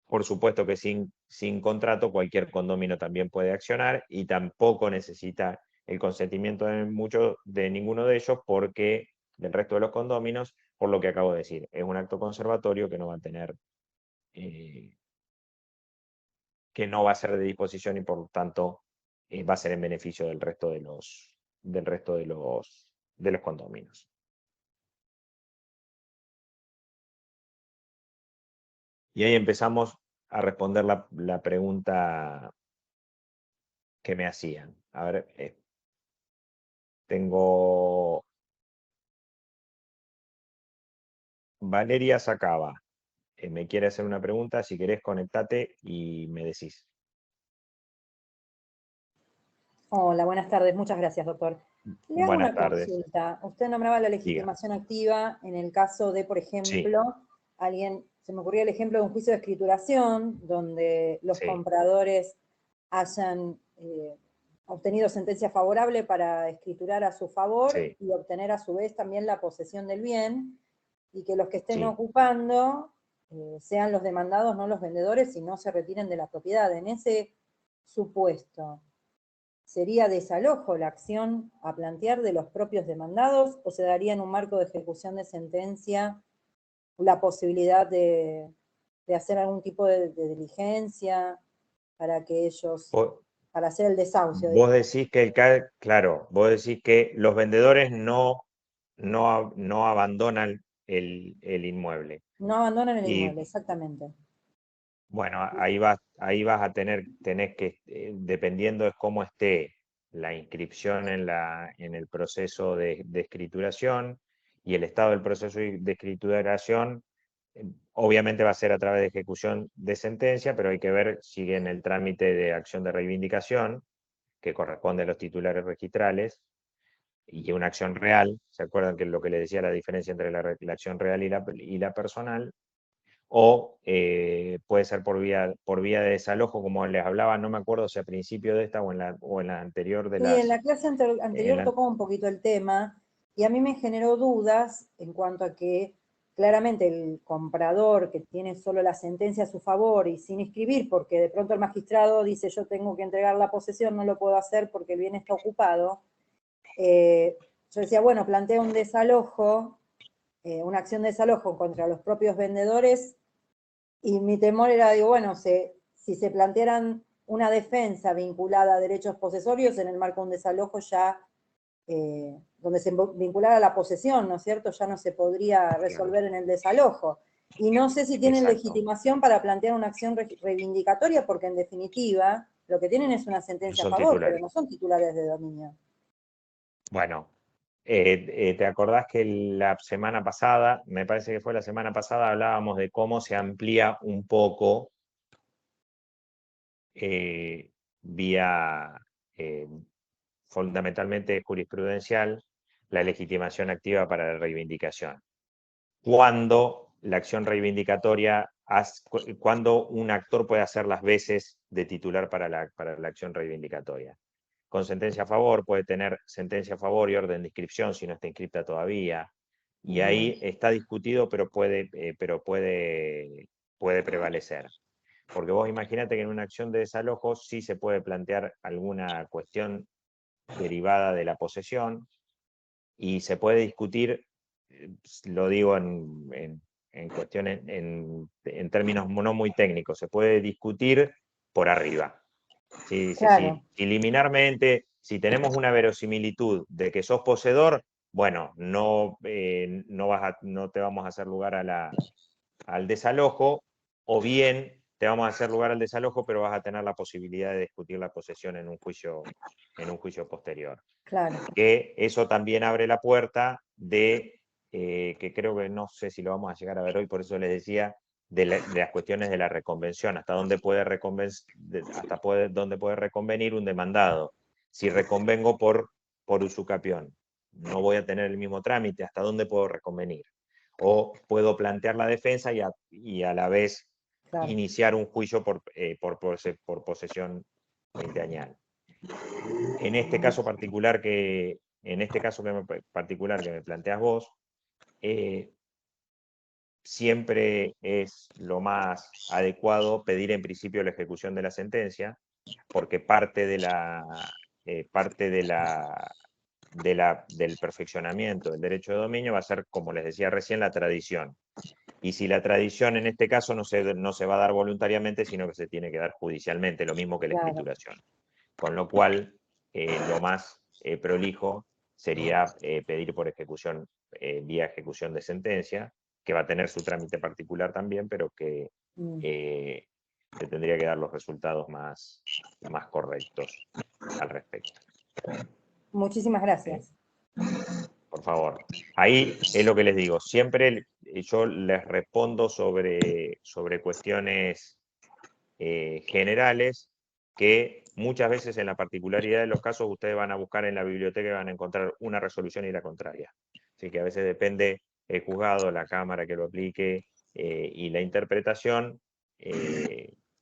Por supuesto que sin contrato cualquier condomino también puede accionar y tampoco necesita el consentimiento de ninguno de ellos porque del resto de los condóminos, por lo que acabo de decir, es un acto conservatorio que no va a tener, que no va a ser de disposición y por lo tanto va a ser en beneficio del resto de los condóminos. Y ahí empezamos a responder la pregunta que me hacían. A ver, tengo Valeria Sacaba. Me quiere hacer una pregunta. Si querés, conectate y me decís. Hola, buenas tardes. Muchas gracias, doctor. Le hago Buenas una tardes. consulta. Usted nombraba la Diga. legitimación activa en el caso de, por ejemplo, se me ocurrió el ejemplo de un juicio de escrituración, donde los Sí. compradores hayan obtenido sentencia favorable para escriturar a su favor Sí. y obtener a su vez también la posesión del bien, y que los que estén Sí. ocupando sean los demandados, no los vendedores, y no se retiren de la propiedad. En ese supuesto, ¿sería desalojo la acción a plantear de los propios demandados o se daría en un marco de ejecución de sentencia la posibilidad de hacer algún tipo de diligencia para que ellos, para hacer el desahucio? Vos decís que vos decís que los vendedores no abandonan el inmueble. No abandonan el Y inmueble, exactamente. bueno, ahí vas a tenés que, dependiendo de cómo esté la inscripción en el proceso de escrituración, y el estado del proceso de escrituración obviamente va a ser a través de ejecución de sentencia, pero hay que ver si en el trámite de acción de reivindicación, que corresponde a los titulares registrales, y una acción real, ¿se acuerdan que lo que les decía la diferencia entre la acción real y la personal? O puede ser por vía de desalojo, como les hablaba, no me acuerdo si a principio de esta o en la anterior de Sí, en la clase anterior tocó un poquito el tema y a mí me generó dudas en cuanto a que claramente el comprador que tiene solo la sentencia a su favor y sin inscribir, porque de pronto el magistrado dice yo tengo que entregar la posesión, no lo puedo hacer porque el bien está ocupado. Yo decía, bueno, plantea un desalojo, una acción de desalojo contra los propios vendedores, y mi temor era, digo, bueno, si se plantearan una defensa vinculada a derechos posesorios en el marco de un desalojo ya, donde se vinculara a la posesión, ¿no es cierto? Ya no se podría resolver en el desalojo. Y no sé si tienen legitimación para plantear una acción reivindicatoria, porque en definitiva lo que tienen es una sentencia a favor, pero no son titulares de dominio. Bueno, ¿te acordás que la semana pasada, me parece que fue la semana pasada, hablábamos de cómo se amplía un poco vía fundamentalmente jurisprudencial la legitimación activa para la reivindicación? Cuando la acción reivindicatoria, cuando un actor puede hacer las veces de titular para la acción reivindicatoria. Con sentencia a favor, puede tener sentencia a favor y orden de inscripción si no está inscripta todavía. Y ahí está discutido, pero puede prevalecer. Porque vos imaginate que en una acción de desalojo sí se puede plantear alguna cuestión derivada de la posesión y se puede discutir, lo digo en cuestiones, en términos no muy técnicos, se puede discutir por arriba. Claro. Si liminarmente, si tenemos una verosimilitud de que sos poseedor, bueno, no te vamos a hacer lugar al desalojo, o bien te vamos a hacer lugar al desalojo, pero vas a tener la posibilidad de discutir la posesión en un juicio posterior. Claro. Que eso también abre la puerta de, que creo que no sé si lo vamos a llegar a ver hoy, por eso les decía, de las cuestiones de la reconvención, hasta dónde puede reconvenir un demandado. Si reconvengo por usucapión, no voy a tener el mismo trámite, ¿hasta dónde puedo reconvenir? O puedo plantear la defensa y a la vez iniciar un juicio por posesión veinteañal. En este caso particular que me planteas vos, siempre es lo más adecuado pedir en principio la ejecución de la sentencia, porque parte del perfeccionamiento del derecho de dominio va a ser, como les decía recién, la tradición. Y si la tradición en este caso no se va a dar voluntariamente, sino que se tiene que dar judicialmente, lo mismo que la escrituración. Con lo cual, lo más prolijo sería pedir por ejecución, vía ejecución de sentencia, que va a tener su trámite particular también, pero que te tendría que dar los resultados más correctos al respecto. Muchísimas gracias. Por favor. Ahí es lo que les digo. Siempre yo les respondo sobre cuestiones generales, que muchas veces en la particularidad de los casos ustedes van a buscar en la biblioteca y van a encontrar una resolución y la contraria. Así que a veces depende el juzgado, la cámara que lo aplique y la interpretación.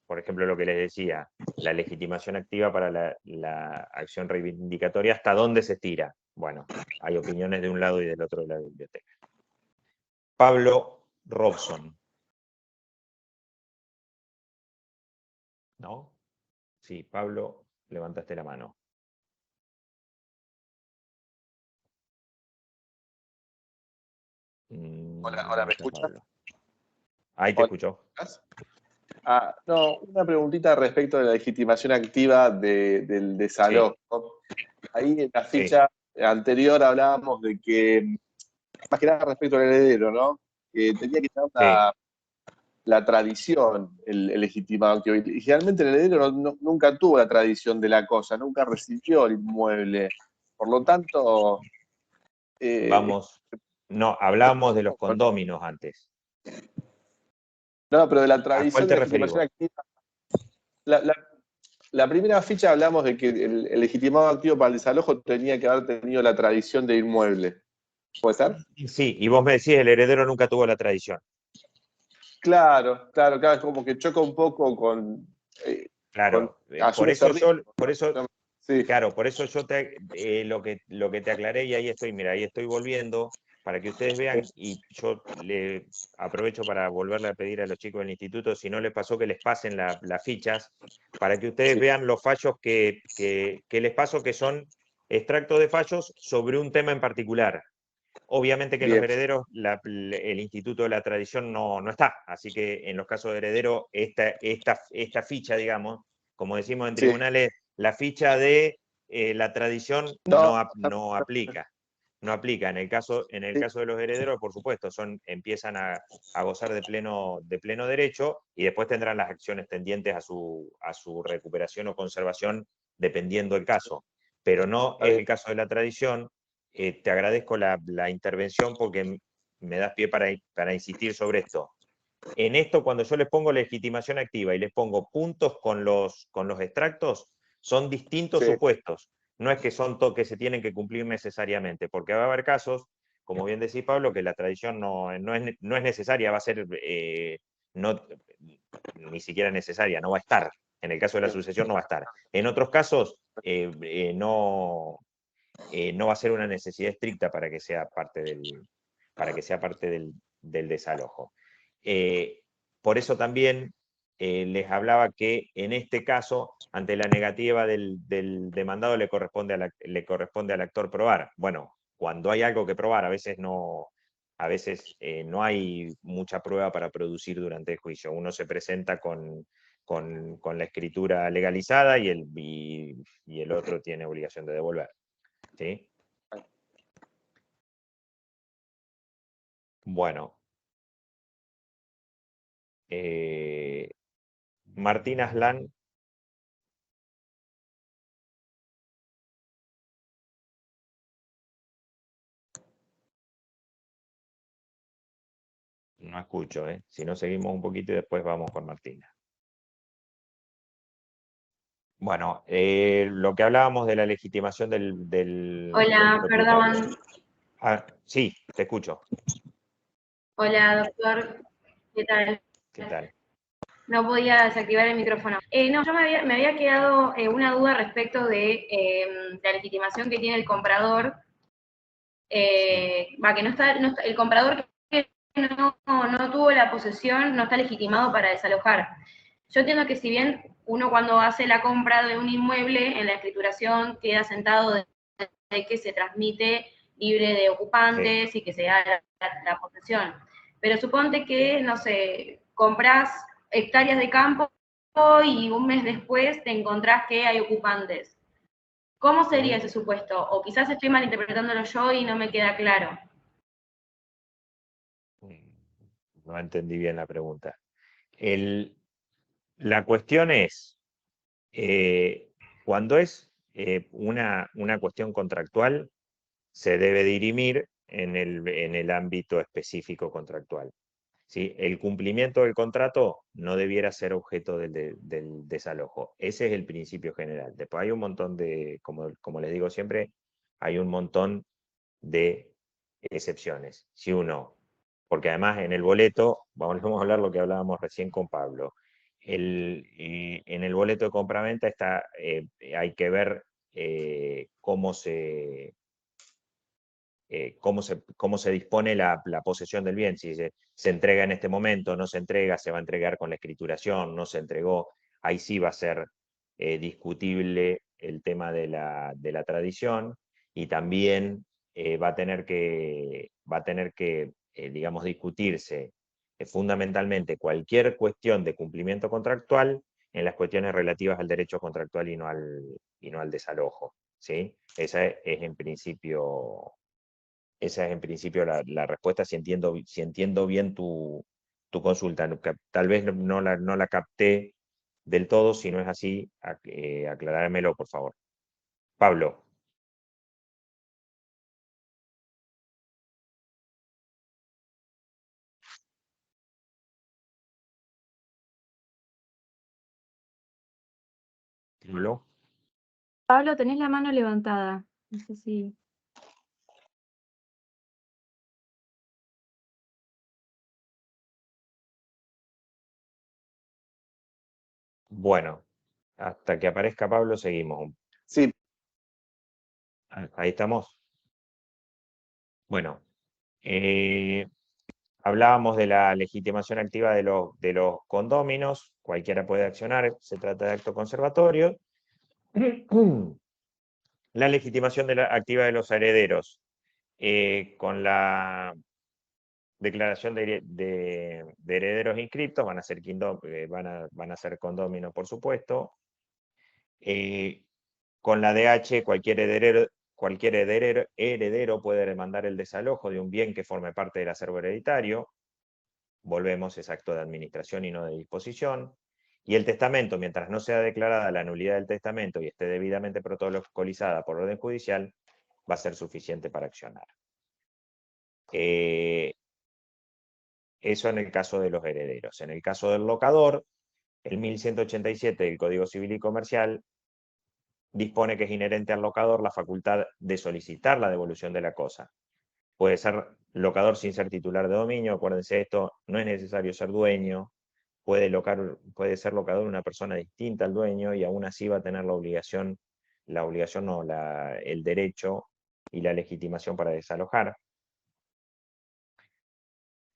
Por ejemplo, lo que les decía, la legitimación activa para la acción reivindicatoria, ¿hasta dónde se estira? Bueno, hay opiniones de un lado y del otro de la biblioteca. Pablo Robson. ¿No? Sí, Pablo, levantaste la mano. Hola, ¿me escuchas? Ahí te escucho. No, una preguntita respecto de la legitimación activa del desalojo. Sí. Ahí en la ficha anterior hablábamos de que, más que nada respecto al heredero, ¿no? Que tenía que estar la tradición, el legitimado activo. Y generalmente el heredero nunca tuvo la tradición de la cosa, nunca recibió el inmueble. Por lo tanto, No, hablábamos de los condóminos antes. no, pero de la ¿A tradición cuál de te referís legitimación vos? activa. La primera ficha hablamos de que el legitimado activo para el desalojo tenía que haber tenido la tradición de inmueble. ¿Puede ser? Sí, y vos me decís, el heredero nunca tuvo la tradición. Claro, es como que choca un poco con... Claro, asume ese riesgo. Sí. Claro, por eso yo lo que te aclaré, y ahí estoy, mira, ahí estoy volviendo, para que ustedes vean, y yo le aprovecho para volverle a pedir a los chicos del instituto, si no les pasó, que les pasen las fichas, para que ustedes vean los fallos que les paso, que son extractos de fallos sobre un tema en particular. Obviamente que en los herederos el Instituto de la Tradición no está, así que en los casos de heredero, esta ficha, digamos, como decimos en tribunales, la ficha de la tradición no aplica. No aplica. En el caso de los herederos, por supuesto, empiezan a gozar de pleno derecho y después tendrán las acciones tendientes a su recuperación o conservación, dependiendo el caso. Pero no es el caso de la tradición. Te agradezco la intervención porque me das pie para insistir sobre esto. En esto, cuando yo les pongo legitimación activa y les pongo puntos con los extractos, son distintos supuestos. No es que son que se tienen que cumplir necesariamente, porque va a haber casos, como bien decís, Pablo, que la tradición no es necesaria, va a ser ni siquiera necesaria, no va a estar. En el caso de la sucesión no va a estar. En otros casos, no va a ser una necesidad estricta para que sea parte del desalojo. Por eso también les hablaba que en este caso, ante la negativa del demandado, le corresponde al actor probar. Bueno, cuando hay algo que probar, a veces no hay mucha prueba para producir durante el juicio. Uno se presenta con la escritura legalizada y el otro tiene obligación de devolver. ¿Sí? Bueno. Martín Aslan. No escucho, ¿eh? Si no, seguimos un poquito y después vamos con Martina. Bueno, lo que hablábamos de la legitimación del Hola, propietario. perdón. Sí, te escucho. Hola, doctor. ¿Qué tal? ¿Qué tal? No podía desactivar el micrófono. No, yo me había quedado una duda respecto de la legitimación que tiene el comprador. Que no está, el comprador que no tuvo la posesión no está legitimado para desalojar. Yo entiendo que si bien uno cuando hace la compra de un inmueble, en la escrituración queda sentado de que se transmite libre de ocupantes y que se da la posesión. Pero suponte que, no sé, compras hectáreas de campo y un mes después te encontrás que hay ocupantes. ¿Cómo sería ese supuesto? O quizás estoy malinterpretándolo yo y no me queda claro. No entendí bien la pregunta. La cuestión es, cuando es una cuestión contractual, se debe dirimir en el ámbito específico contractual. ¿Sí? El cumplimiento del contrato no debiera ser objeto del desalojo. Ese es el principio general. Después hay un montón como les digo siempre, hay un montón de excepciones. Porque además en el boleto, vamos a hablar lo que hablábamos recién con Pablo, en el boleto de compraventa hay que ver cómo se dispone la posesión del bien, si se entrega en este momento, no se entrega, se va a entregar con la escrituración, no se entregó, ahí sí va a ser discutible el tema de la tradición, y también va a tener que digamos, discutirse fundamentalmente cualquier cuestión de cumplimiento contractual en las cuestiones relativas al derecho contractual y no al desalojo. ¿Sí? Esa es en principio la respuesta, si entiendo bien tu tu consulta. Tal vez no la capté del todo. Si no es así, aclarármelo, por favor. Pablo. Pablo. Pablo, tenés la mano levantada. No sé si... Bueno, hasta que aparezca Pablo, seguimos. Sí, Ahí estamos. Bueno, hablábamos de la legitimación activa de los condóminos. Cualquiera puede accionar, se trata de acto conservatorio. La legitimación activa de los herederos. Con la declaración de herederos inscriptos, van a ser condóminos, por supuesto. Con la DH, cualquier heredero puede demandar el desalojo de un bien que forme parte del acervo hereditario. Volvemos, es acto de administración y no de disposición. Y el testamento, mientras no sea declarada la nulidad del testamento y esté debidamente protocolizada por orden judicial, va a ser suficiente para accionar. Eso en el caso de los herederos. En el caso del locador, el 1187 del Código Civil y Comercial dispone que es inherente al locador la facultad de solicitar la devolución de la cosa. Puede ser locador sin ser titular de dominio, acuérdense esto, no es necesario ser dueño, puede ser locador una persona distinta al dueño y aún así va a tener el derecho y la legitimación para desalojar.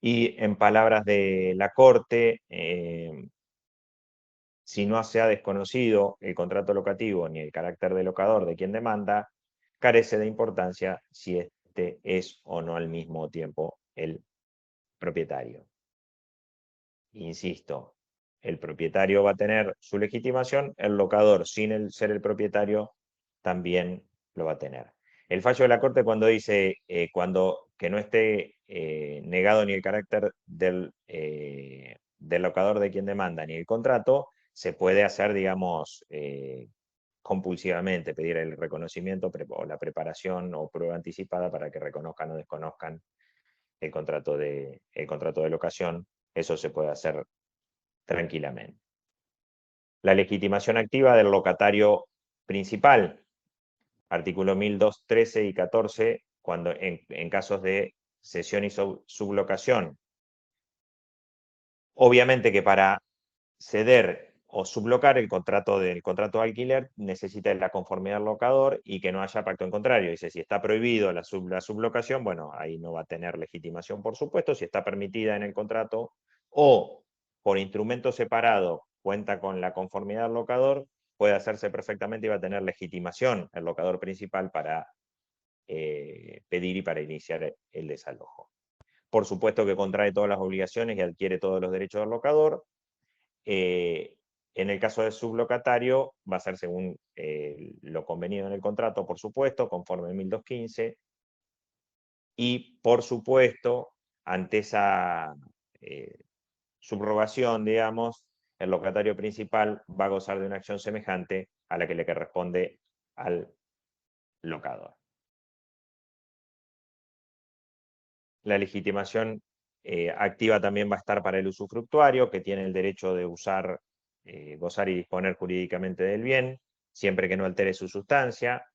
Y en palabras de la Corte, si no se ha desconocido el contrato locativo ni el carácter de locador de quien demanda, carece de importancia si este es o no al mismo tiempo el propietario. Insisto, el propietario va a tener su legitimación, el locador, sin ser el propietario, también lo va a tener. El fallo de la Corte cuando dice que no esté negado ni el carácter del locador de quien demanda ni el contrato, se puede hacer, digamos, compulsivamente, pedir el reconocimiento o la preparación o prueba anticipada para que reconozcan o desconozcan el contrato de locación. Eso se puede hacer tranquilamente. La legitimación activa del locatario principal, artículo 1213 y 14, cuando en casos de cesión y sublocación. Obviamente que para ceder o sublocar el contrato de alquiler necesita la conformidad del locador y que no haya pacto en contrario. Dice, si está prohibido la sublocación, bueno, ahí no va a tener legitimación, por supuesto. Si está permitida en el contrato o por instrumento separado cuenta con la conformidad del locador, puede hacerse perfectamente y va a tener legitimación el locador principal para pedir y para iniciar el desalojo. Por supuesto que contrae todas las obligaciones y adquiere todos los derechos del locador. En el caso del sublocatario, va a ser según lo convenido en el contrato, por supuesto, conforme 1215. Y, por supuesto, ante esa subrogación, digamos, el locatario principal va a gozar de una acción semejante a la que le corresponde al locador. La legitimación activa también va a estar para el usufructuario, que tiene el derecho de usar, gozar y disponer jurídicamente del bien, siempre que no altere su sustancia,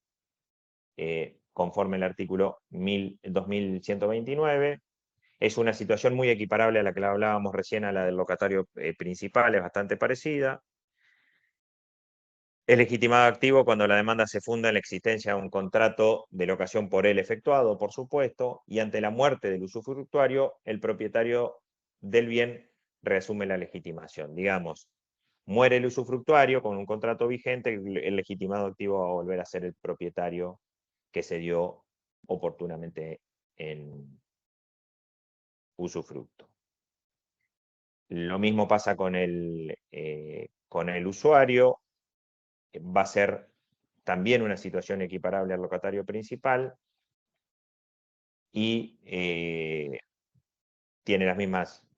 conforme el artículo 2129. Es una situación muy equiparable a la que hablábamos recién, a la del locatario principal, es bastante parecida. Es legitimado activo cuando la demanda se funda en la existencia de un contrato de locación por él efectuado, por supuesto, y ante la muerte del usufructuario, el propietario del bien reasume la legitimación. Digamos, muere el usufructuario con un contrato vigente, el legitimado activo va a volver a ser el propietario que se dio oportunamente en usufructo. Lo mismo pasa con el usuario. Va a ser también una situación equiparable al locatario principal y tiene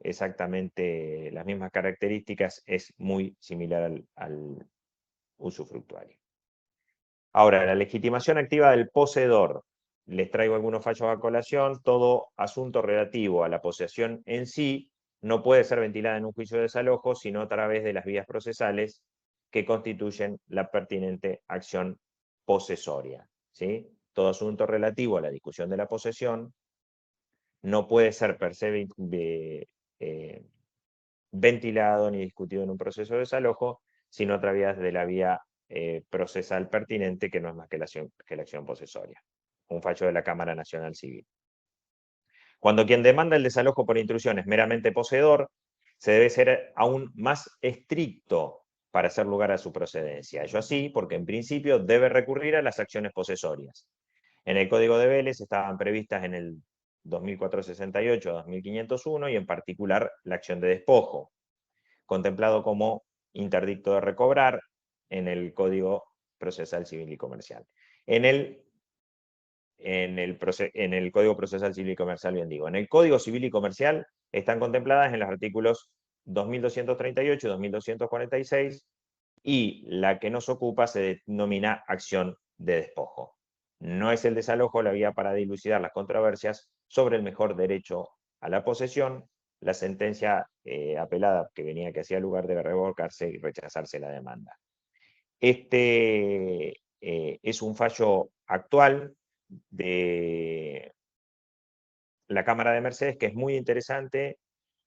exactamente las mismas características, es muy similar al usufructuario. Ahora, la legitimación activa del poseedor. Les traigo algunos fallos a colación. Todo asunto relativo a la posesión en sí no puede ser ventilada en un juicio de desalojo, sino a través de las vías procesales que constituyen la pertinente acción posesoria, ¿sí? Todo asunto relativo a la discusión de la posesión no puede ser per se ventilado ni discutido en un proceso de desalojo, sino a través de la vía procesal pertinente, que no es más que la acción posesoria. Un fallo de la Cámara Nacional Civil. Cuando quien demanda el desalojo por intrusión es meramente poseedor, se debe ser aún más estricto para hacer lugar a su procedencia. Ello así, porque en principio debe recurrir a las acciones posesorias. En el Código de Vélez estaban previstas en el 2468-2501 y en particular la acción de despojo, contemplado como interdicto de recobrar en el Código Procesal Civil y Comercial. En el Código Procesal Civil y Comercial, bien digo. En el Código Civil y Comercial están contempladas en los artículos 2238 y 2246, y la que nos ocupa se denomina acción de despojo. No es el desalojo la vía para dilucidar las controversias sobre el mejor derecho a la posesión. La sentencia apelada que hacía lugar debe revocarse y rechazarse la demanda. Este es un fallo actual de la Cámara de Mercedes que es muy interesante,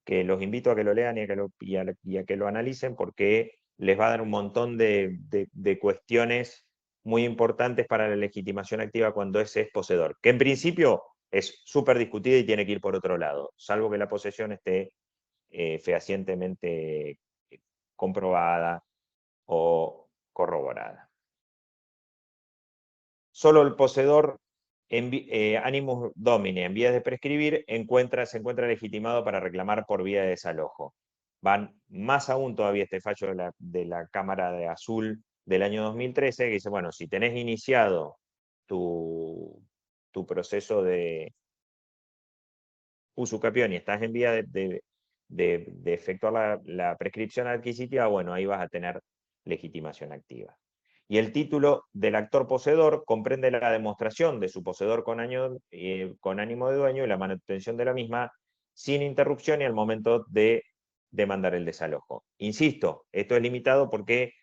que los invito a que lo lean y a que lo analicen, porque les va a dar un montón de cuestiones muy importantes para la legitimación activa cuando ese es poseedor, que en principio es súper discutida y tiene que ir por otro lado, salvo que la posesión esté fehacientemente comprobada o corroborada. Solo el poseedor animus domini, en vías de prescribir, se encuentra legitimado para reclamar por vía de desalojo. Van más aún todavía este fallo de la Cámara de Azul del año 2013, que dice, bueno, si tenés iniciado tu proceso de usucapión y estás en vía de efectuar la prescripción adquisitiva, bueno, ahí vas a tener legitimación activa. Y el título del actor poseedor comprende la demostración de su poseedor con ánimo de dueño y la manutención de la misma sin interrupción y al momento de demandar el desalojo. Insisto, esto es limitado porque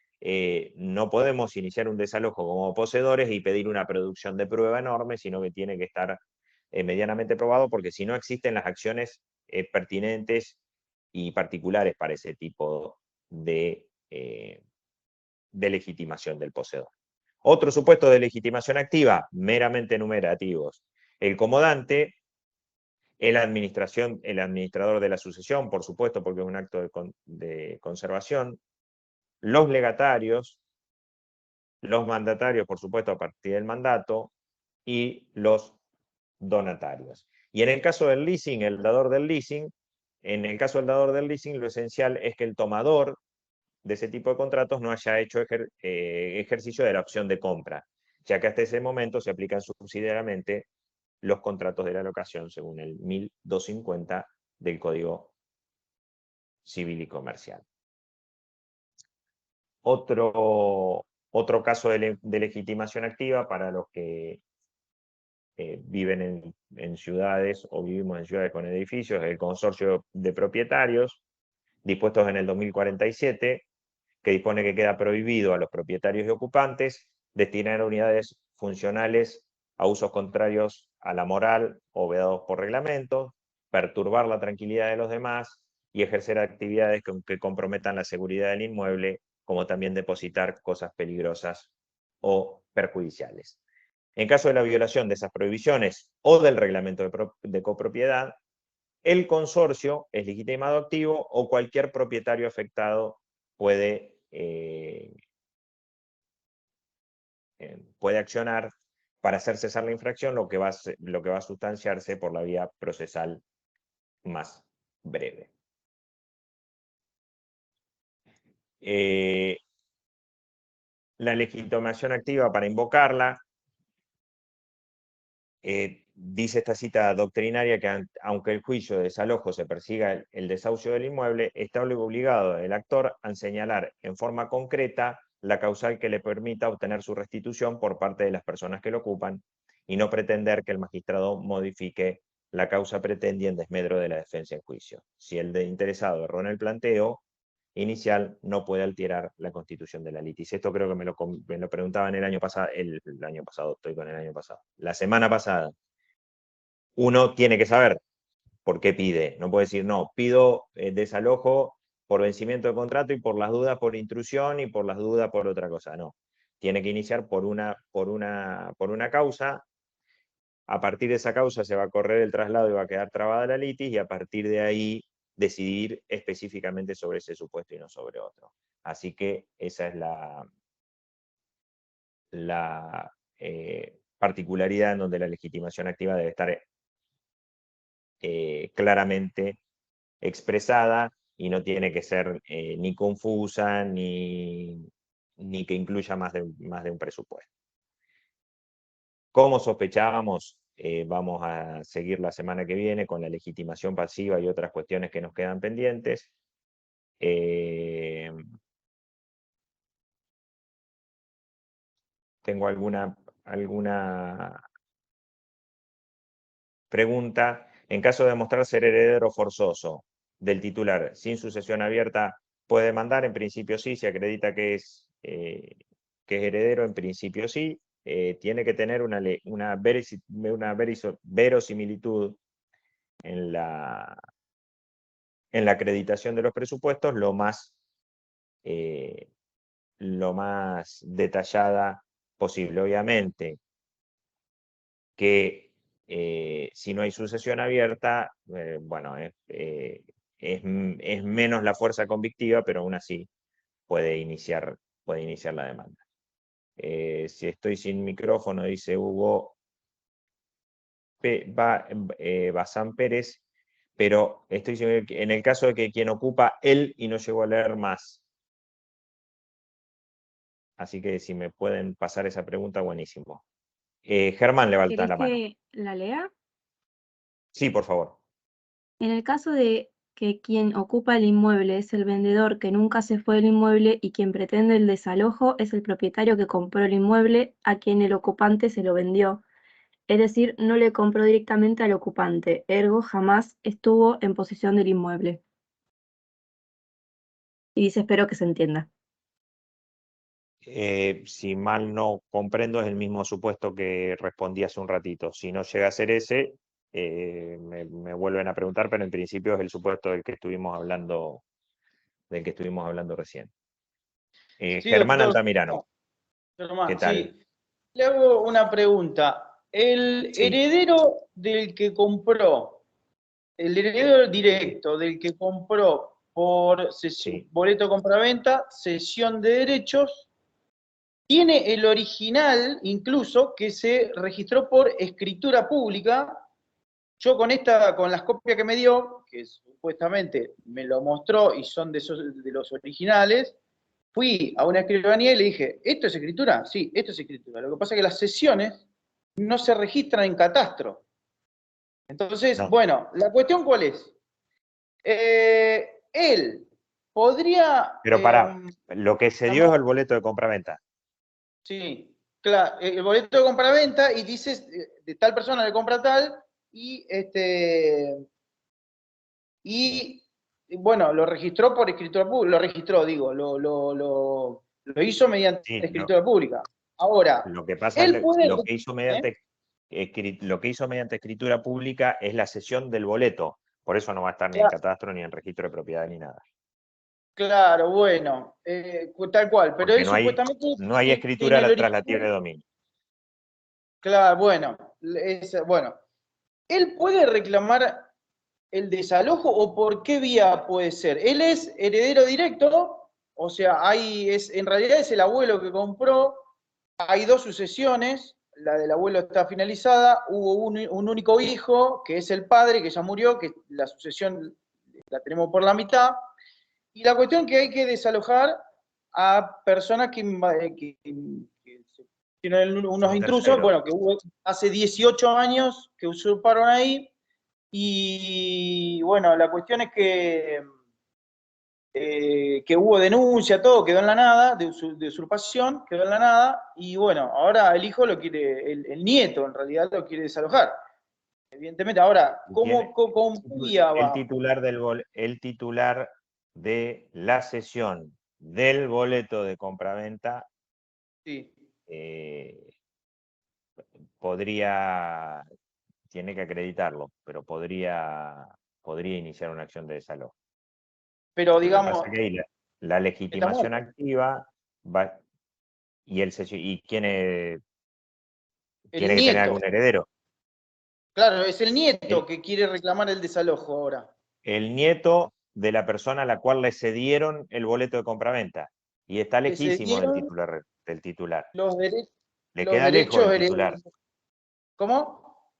no podemos iniciar un desalojo como poseedores y pedir una producción de prueba enorme, sino que tiene que estar medianamente probado, porque si no existen las acciones pertinentes y particulares para ese tipo de legitimación del poseedor. Otro supuesto de legitimación activa, meramente numerativos. El comodante, el administrador de la sucesión, por supuesto, porque es un acto de conservación, los legatarios, los mandatarios, por supuesto, a partir del mandato, y los donatarios. Y en el caso del leasing, el dador del leasing, en el caso del dador del leasing, lo esencial es que el tomador de ese tipo de contratos no haya hecho ejercicio de la opción de compra, ya que hasta ese momento se aplican subsidiariamente los contratos de la locación según el 1250 del Código Civil y Comercial. Otro caso de legitimación activa para los que viven en ciudades o vivimos en ciudades con edificios, el consorcio de propietarios, dispuestos en el 2047, que dispone que queda prohibido a los propietarios y ocupantes destinar unidades funcionales a usos contrarios a la moral o vedados por reglamento, perturbar la tranquilidad de los demás y ejercer actividades que comprometan la seguridad del inmueble, como también depositar cosas peligrosas o perjudiciales. En caso de la violación de esas prohibiciones o del reglamento de copropiedad, el consorcio es legitimado activo o cualquier propietario afectado puede accionar para hacer cesar la infracción, lo que va a sustanciarse por la vía procesal más breve. La legitimación activa, para invocarla, dice esta cita doctrinaria que aunque el juicio de desalojo se persiga el desahucio del inmueble, está obligado el actor a señalar en forma concreta la causal que le permita obtener su restitución por parte de las personas que lo ocupan y no pretender que el magistrado modifique la causa pretendida en desmedro de la defensa en juicio. Si el interesado erró en el planteo inicial, no puede alterar la constitución de la litis. Esto creo que me lo preguntaban el año pasado, estoy con el año pasado, la semana pasada. Uno tiene que saber por qué pide. No puede decir, no, pido desalojo por vencimiento de contrato y por las dudas por intrusión y por las dudas por otra cosa. No. Tiene que iniciar por una causa. A partir de esa causa se va a correr el traslado y va a quedar trabada la litis, y a partir de ahí decidir específicamente sobre ese supuesto y no sobre otro. Así que esa es la particularidad en donde la legitimación activa debe estar claramente expresada y no tiene que ser ni confusa ni que incluya más de un presupuesto. Como sospechábamos, vamos a seguir la semana que viene con la legitimación pasiva y otras cuestiones que nos quedan pendientes. Tengo alguna pregunta. En caso de demostrar ser heredero forzoso del titular sin sucesión abierta, ¿puede demandar? En principio sí, se acredita que es heredero, en principio sí. Tiene que tener una verosimilitud en la acreditación de los presupuestos lo más detallada posible. Obviamente que si no hay sucesión abierta, bueno, es menos la fuerza convictiva, pero aún así puede iniciar la demanda. Si estoy sin micrófono, dice Hugo Bazán Pérez, pero estoy en el caso de que quien ocupa él y no llegó a leer más. Así que si me pueden pasar esa pregunta, buenísimo. Germán levanta la mano. ¿Querés que la lea? Sí, por favor. En el caso de que quien ocupa el inmueble es el vendedor que nunca se fue del inmueble y quien pretende el desalojo es el propietario que compró el inmueble a quien el ocupante se lo vendió. Es decir, no le compró directamente al ocupante, ergo jamás estuvo en posesión del inmueble. Y dice, espero que se entienda. Si mal no comprendo, es el mismo supuesto que respondí hace un ratito. Si no llega a ser ese, me vuelven a preguntar, pero en principio es el supuesto del que estuvimos hablando recién. Sí, Germán doctor, Altamirano. Germán, ¿Qué tal? sí. Le hago una pregunta. El Sí. heredero del que compró, el heredero directo del que compró por Sí. boleto compraventa, cesión de derechos, tiene el original incluso que se registró por escritura pública. Yo con las copias que me dio, que supuestamente me lo mostró y son de los originales, fui a una escribanía y le dije, ¿esto es escritura? Sí, esto es escritura. Lo que pasa es que las cesiones no se registran en catastro. Entonces, No. bueno, ¿la cuestión cuál es? Él podría... Pero lo que se dio es el boleto de compraventa. Sí, claro, el boleto de compraventa y dices, de tal persona le compra tal, y bueno, lo registró por escritura pública, lo hizo mediante escritura pública. Ahora, lo que pasa es lo que hizo mediante escritura pública es la cesión del boleto. Por eso no va a estar ni en catastro, ni en registro de propiedad, ni nada. Claro, bueno, tal cual, pero porque él supuestamente... no hay escritura traslativa de dominio. Claro, bueno, ¿él puede reclamar el desalojo o por qué vía puede ser? Él es heredero directo, o sea, en realidad es el abuelo que compró, hay dos sucesiones, la del abuelo está finalizada, hubo un único hijo, que es el padre, que ya murió, que la sucesión la tenemos por la mitad, y la cuestión es que hay que desalojar a personas que sino unos Son intrusos, terceros. bueno, que hubo hace 18 años que usurparon ahí, y bueno, la cuestión es que hubo denuncia, todo quedó en la nada, de usurpación, quedó en la nada, y bueno, ahora el hijo lo quiere, el nieto en realidad lo quiere desalojar. Evidentemente, ahora, ¿cómo vía El va? titular de la cesión del boleto de compraventa Sí. tiene que acreditarlo, pero podría iniciar una acción de desalojo. Pero Lo que digamos, pasa que ahí la legitimación activa va, y tiene el que tener nieto. algún heredero. Claro, es el nieto que quiere reclamar el desalojo ahora. El nieto de la persona a la cual le cedieron el boleto de compraventa. Y está Le lejísimo cedieron del titular. los Le los queda lejos derechos el titular. ¿Cómo?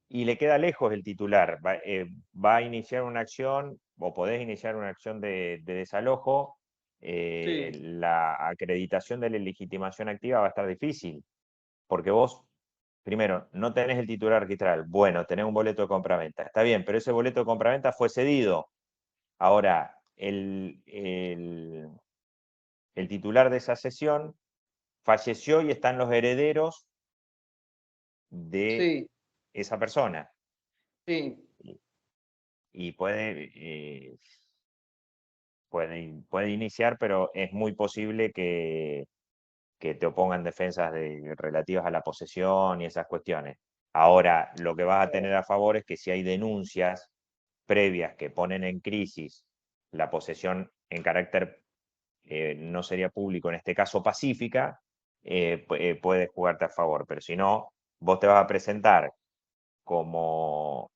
Y le queda lejos el titular. Va a iniciar una acción, o podés iniciar una acción de desalojo. Sí. La acreditación de la legitimación activa va a estar difícil, porque vos, primero, no tenés el titular registral. Bueno, tenés un boleto de compraventa. Está bien, pero ese boleto de compraventa fue cedido. Ahora, el titular de esa cesión falleció y están los herederos de esa persona. Sí. Y puede iniciar, pero es muy posible que te opongan defensas relativas a la posesión y esas cuestiones. Ahora, lo que vas a tener a favor es que si hay denuncias previas que ponen en crisis la posesión en carácter, no sería público, en este caso pacífica, puedes jugarte a favor, pero si no, vos te vas a presentar como,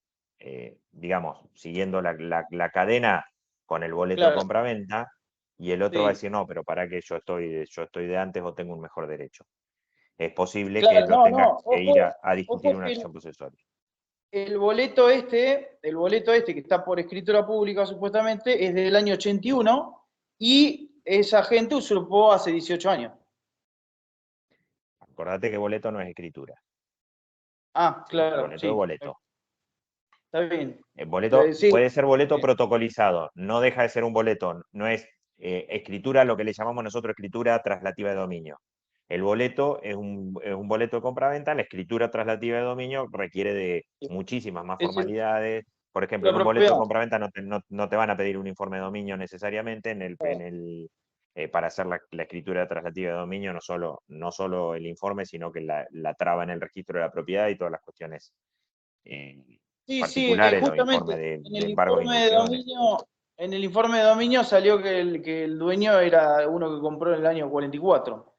digamos, siguiendo la cadena con el boleto de compraventa, y el otro va a decir, no, pero para que yo estoy de antes o tengo un mejor derecho. Es posible que ellos tengan que ir a discutir una acción posesoria. El boleto este que está por escritura pública supuestamente es del año 81 y esa gente usurpó hace 18 años. Acordate que boleto no es escritura. Ah, claro. El boleto es boleto. Está bien. El boleto puede ser boleto protocolizado, no deja de ser un boleto, no es escritura, lo que le llamamos nosotros escritura traslativa de dominio. El boleto es un boleto de compraventa, la escritura traslativa de dominio requiere de muchísimas más formalidades. Por ejemplo, en un boleto de compraventa no te van a pedir un informe de dominio necesariamente para hacer la escritura traslativa de dominio, no solo el informe, sino que la traba en el registro de la propiedad y todas las cuestiones particulares, justamente de embargos e inducciones. en el informe de dominio salió que el dueño era uno que compró en el año 44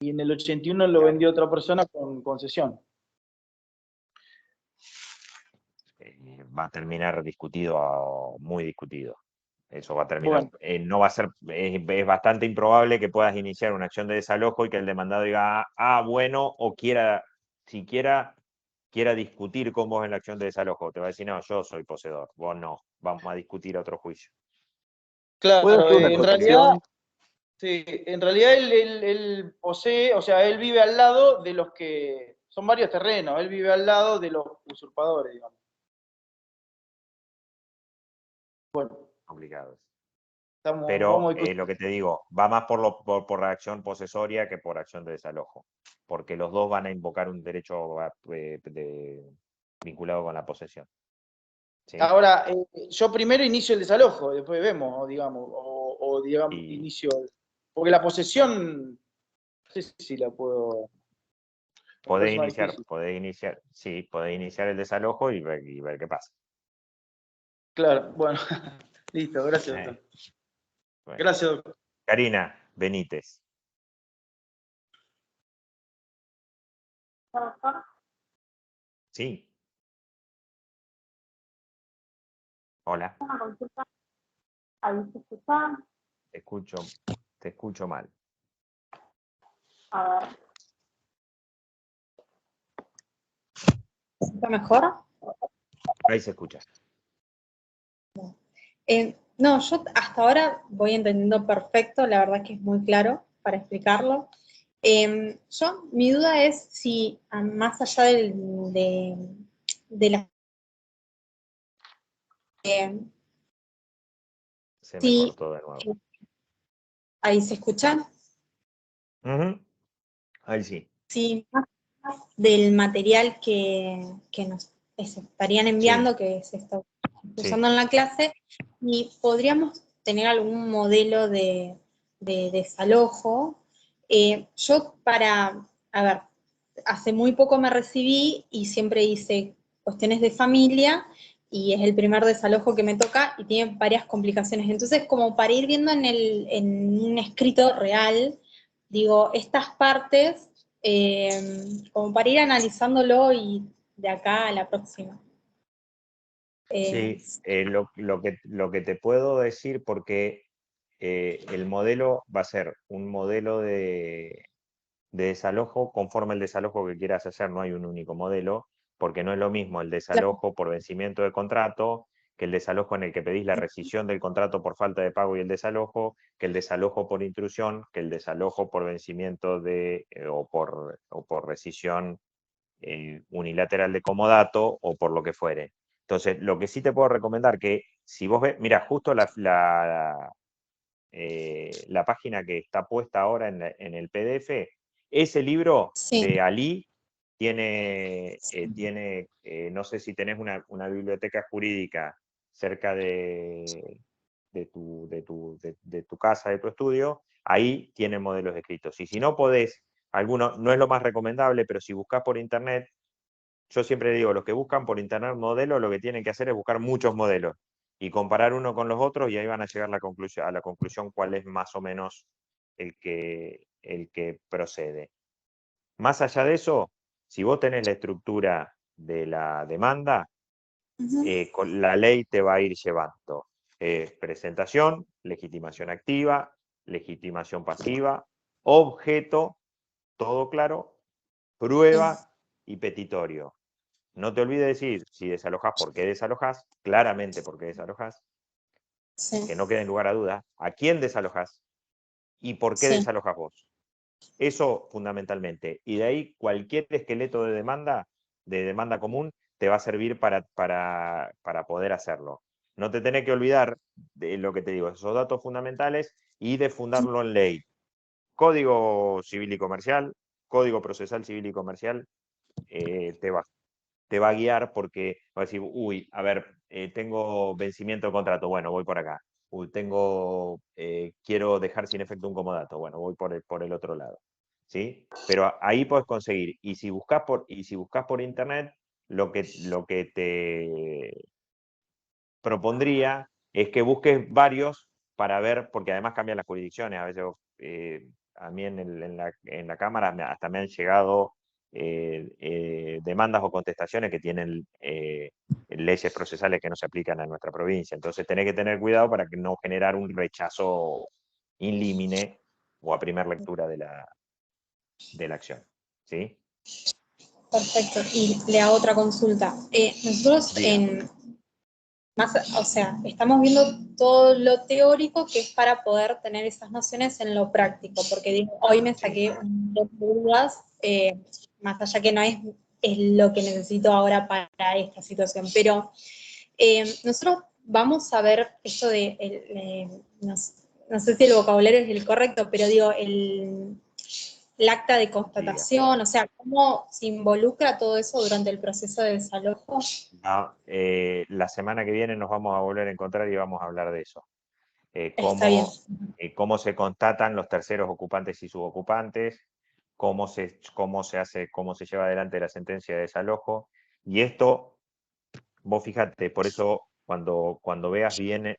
y en el 81 lo vendió otra persona con concesión. Va a terminar discutido, muy discutido. Eso va a terminar, no va a ser, es bastante improbable que puedas iniciar una acción de desalojo y que el demandado diga, bueno, o siquiera quiera discutir con vos en la acción de desalojo. Te va a decir, no, yo soy poseedor, vos no, vamos a discutir otro juicio. Claro, en realidad él posee, o sea, él vive al lado de los que, son varios terrenos, él vive al lado de los usurpadores, digamos. Bueno. Complicados. Pero lo que te digo, va más por la acción posesoria que por acción de desalojo, porque los dos van a invocar un derecho vinculado con la posesión. ¿Sí? Ahora, yo primero inicio el desalojo, después vemos, digamos, inicio, porque la posesión, no sé si la puedo... Podés iniciar el desalojo y ver qué pasa. Claro, bueno, listo, gracias, doctor. Bueno. Gracias, doctor. Karina Benítez. Sí. Hola. Una consulta. Ahí se escucha. Te escucho mal. A ver. ¿Se escucha mejor? Ahí se escucha. No, yo hasta ahora voy entendiendo perfecto, la verdad que es muy claro para explicarlo. Mi duda es si, más allá de la... Se me si, cortó de nuevo. ahí se escucha, Ujú. Ahí sí. si más del material que nos estarían enviando, Sí, que se está sí. usando en la clase, y podríamos tener algún modelo de desalojo. Yo a ver, hace muy poco me recibí y siempre hice cuestiones de familia y es el primer desalojo que me toca y tiene varias complicaciones. Entonces, como para ir viendo en un escrito real, digo, estas partes, como para ir analizándolo y de acá a la próxima. Sí, lo que te puedo decir, porque el modelo va a ser un modelo de desalojo conforme el desalojo que quieras hacer, no hay un único modelo, porque no es lo mismo el desalojo por vencimiento de contrato que el desalojo en el que pedís la rescisión del contrato por falta de pago y el desalojo, que el desalojo por intrusión, que el desalojo por vencimiento o por rescisión unilateral de comodato o por lo que fuere. Entonces, lo que sí te puedo recomendar que si vos ves, mira, justo la página que está puesta ahora en el PDF, ese libro Sí, de Ali no sé si tenés una biblioteca jurídica cerca de tu casa, de tu estudio, ahí tiene modelos escritos. Y si no podés, no es lo más recomendable, pero si buscas por internet, yo siempre digo, los que buscan por internet modelos, lo que tienen que hacer es buscar muchos modelos y comparar uno con los otros y ahí van a llegar a la conclusión cuál es más o menos el que procede. Más allá de eso, si vos tenés la estructura de la demanda, con la ley te va a ir llevando presentación, legitimación activa, legitimación pasiva, objeto, todo claro, prueba y petitorio. No te olvides decir si desalojás, por qué desalojás, claramente por qué desalojás, sí, que no quede en lugar a dudas, a quién desalojás y por qué sí, desalojás vos. Eso fundamentalmente. Y de ahí cualquier esqueleto de demanda común, te va a servir para poder hacerlo. No te tenés que olvidar de lo que te digo, esos datos fundamentales y de fundarlo en ley. Código civil y comercial, código procesal civil y comercial, te va a guiar porque va a decir, uy, a ver, tengo vencimiento de contrato, bueno, voy por acá. Uy, quiero dejar sin efecto un comodato, bueno, voy por el otro lado. ¿Sí? Pero ahí puedes conseguir. Y si buscas por internet, lo que te propondría es que busques varios para ver, porque además cambian las jurisdicciones. A veces a mí en la Cámara hasta me han llegado demandas o contestaciones que tienen leyes procesales que no se aplican a nuestra provincia. Entonces tenés que tener cuidado para que no generar un rechazo in limine o a primera lectura de la acción. ¿Sí? perfecto. Y le hago otra consulta. Nosotros Diga. o sea, estamos viendo todo lo teórico que es para poder tener esas nociones en lo práctico, porque digo, hoy me saqué un montón de dudas, más allá que no es lo que necesito ahora para esta situación, pero nosotros vamos a ver esto no sé si el vocabulario es el correcto, pero digo, el acta de constatación, o sea, ¿cómo se involucra todo eso durante el proceso de desalojo? No, la semana que viene nos vamos a volver a encontrar y vamos a hablar de eso. Está bien. Cómo se constatan los terceros ocupantes y subocupantes, cómo se lleva adelante la sentencia de desalojo. Y esto, vos fíjate, por eso cuando veas bien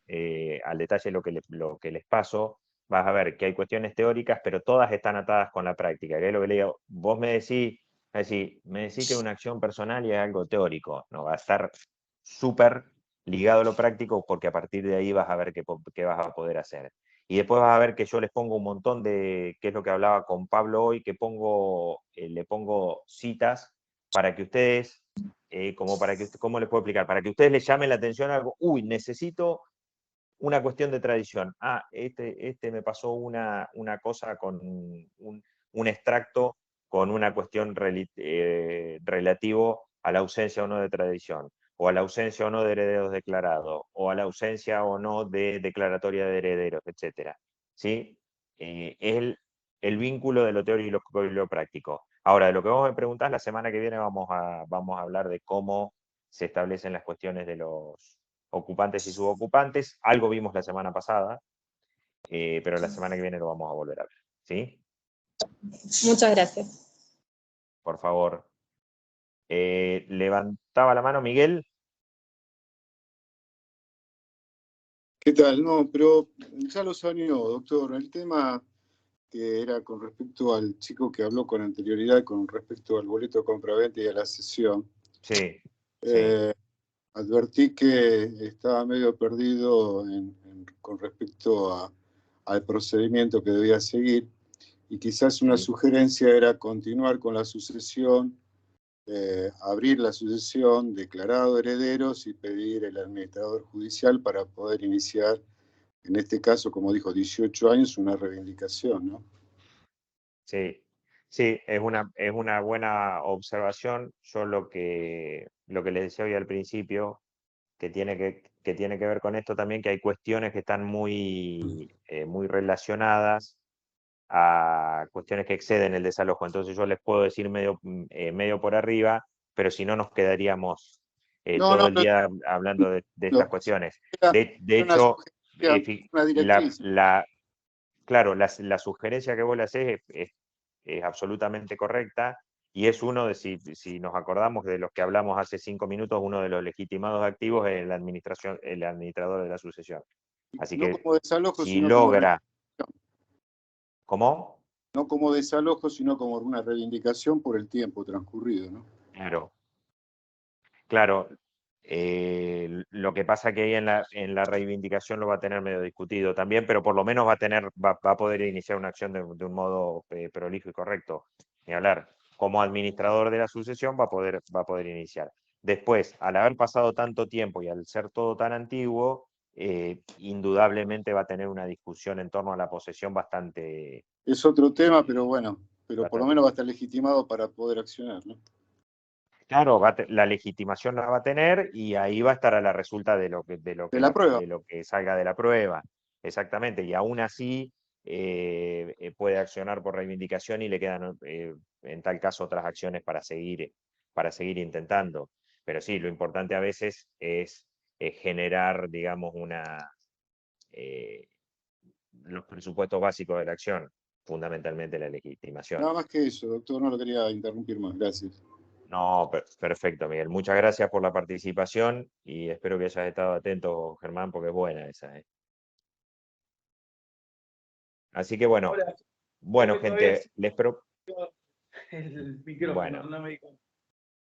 al detalle lo que les paso, vas a ver que hay cuestiones teóricas, pero todas están atadas con la práctica. Que es lo que le digo, vos me decís que es una acción personal y es algo teórico. No, va a estar súper ligado a lo práctico porque a partir de ahí vas a ver qué vas a poder hacer. Y después vas a ver que yo les pongo un montón que es lo que hablaba con Pablo hoy, que le pongo citas para que ustedes, ¿cómo les puedo explicar? Para que ustedes les llamen la atención a algo, uy, necesito una cuestión de tradición. Este me pasó una cosa con un extracto con una cuestión relativo a la ausencia o no de tradición, o a la ausencia o no de herederos declarados, o a la ausencia o no de declaratoria de herederos, etc. ¿Sí? Es el vínculo de lo teórico y lo práctico. Ahora, de lo que vos me preguntás, la semana que viene vamos a hablar de cómo se establecen las cuestiones de los ocupantes y subocupantes. Algo vimos la semana pasada, pero la semana que viene lo vamos a volver a ver. ¿Sí? Muchas gracias. Por favor. Levantaba la mano Miguel. ¿Qué tal? No, pero ya lo saneó, doctor. El tema que era con respecto al chico que habló con anterioridad, con respecto al boleto de compraventa y a la sesión. Sí. Advertí que estaba medio perdido con respecto al procedimiento que debía seguir, y quizás una sugerencia era continuar con la sucesión, abrir la sucesión, declarado herederos y pedir el administrador judicial para poder iniciar, en este caso, como dijo, 18 años, una reivindicación, ¿no? Sí, sí, es una buena observación. Yo lo que les decía hoy al principio, que tiene que ver con esto también, que hay cuestiones que están muy relacionadas a cuestiones que exceden el desalojo. Entonces yo les puedo decir medio por arriba, pero si no nos quedaríamos todo el día hablando de estas cuestiones. De hecho, claro, la sugerencia que vos le hacés es absolutamente correcta, y es uno de, si nos acordamos de los que hablamos hace 5 minutos, uno de los legitimados activos es el administrador de la sucesión. Así no que como desalojo, si sino logra... como... ¿Cómo? No como desalojo, sino como una reivindicación por el tiempo transcurrido, ¿no? Claro. Claro. Lo que pasa que ahí en la reivindicación lo va a tener medio discutido también, pero por lo menos va a poder iniciar una acción de un modo prolijo y correcto. Ni hablar. Como administrador de la sucesión va a poder iniciar. Después, al haber pasado tanto tiempo y al ser todo tan antiguo, indudablemente va a tener una discusión en torno a la posesión bastante... Es otro tema, pero bueno, pero por lo menos va a estar legitimado para poder accionar, ¿no? Claro, la legitimación la va a tener, y ahí va a estar a la resulta de lo que salga de la prueba. Exactamente, y aún así puede accionar por reivindicación y le quedan en tal caso otras acciones para seguir intentando. Pero sí, lo importante a veces es generar, digamos, los presupuestos básicos de la acción, fundamentalmente la legitimación. Nada más que eso, doctor, no lo quería interrumpir más, gracias. No, perfecto, Miguel. Muchas gracias por la participación y espero que hayas estado atento, Germán, porque es buena esa. Así que bueno, gente, les el micrófono, bueno. no me di cuenta.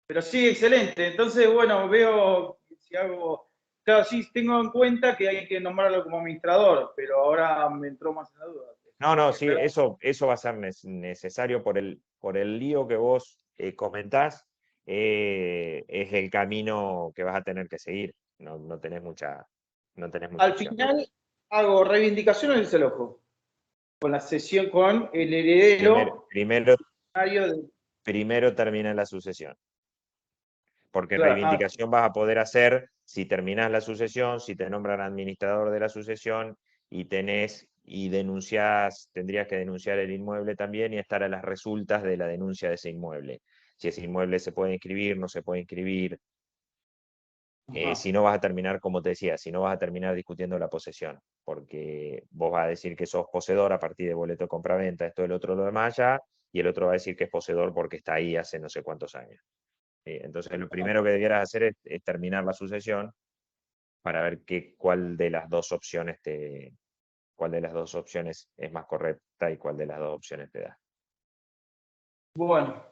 Pero sí, excelente. Entonces, bueno, veo si hago... Claro, sí, tengo en cuenta que hay que nombrarlo como administrador, pero ahora me entró más en la duda. No, sí, eso va a ser necesario por el lío que vos comentás. Es el camino que vas a tener que seguir. No tenés mucha Al opción. final hago reivindicación o desalojo. Con la sesión con el heredero. Primero termina la sucesión. Porque Claro, reivindicación vas a poder hacer si terminás la sucesión, si te nombran administrador de la sucesión y tendrías que denunciar el inmueble también y estar a las resultas de la denuncia de ese inmueble. Si ese inmueble se puede inscribir, no se puede inscribir. Si no vas a terminar, como te decía, si no vas a terminar discutiendo la posesión, porque vos vas a decir que sos poseedor a partir de boleto de compraventa, esto, el otro, lo demás allá, y el otro va a decir que es poseedor porque está ahí hace no sé cuántos años. Entonces, lo primero que debieras hacer es terminar la sucesión para ver cuál de las dos opciones es más correcta y cuál de las dos opciones te da. Bueno,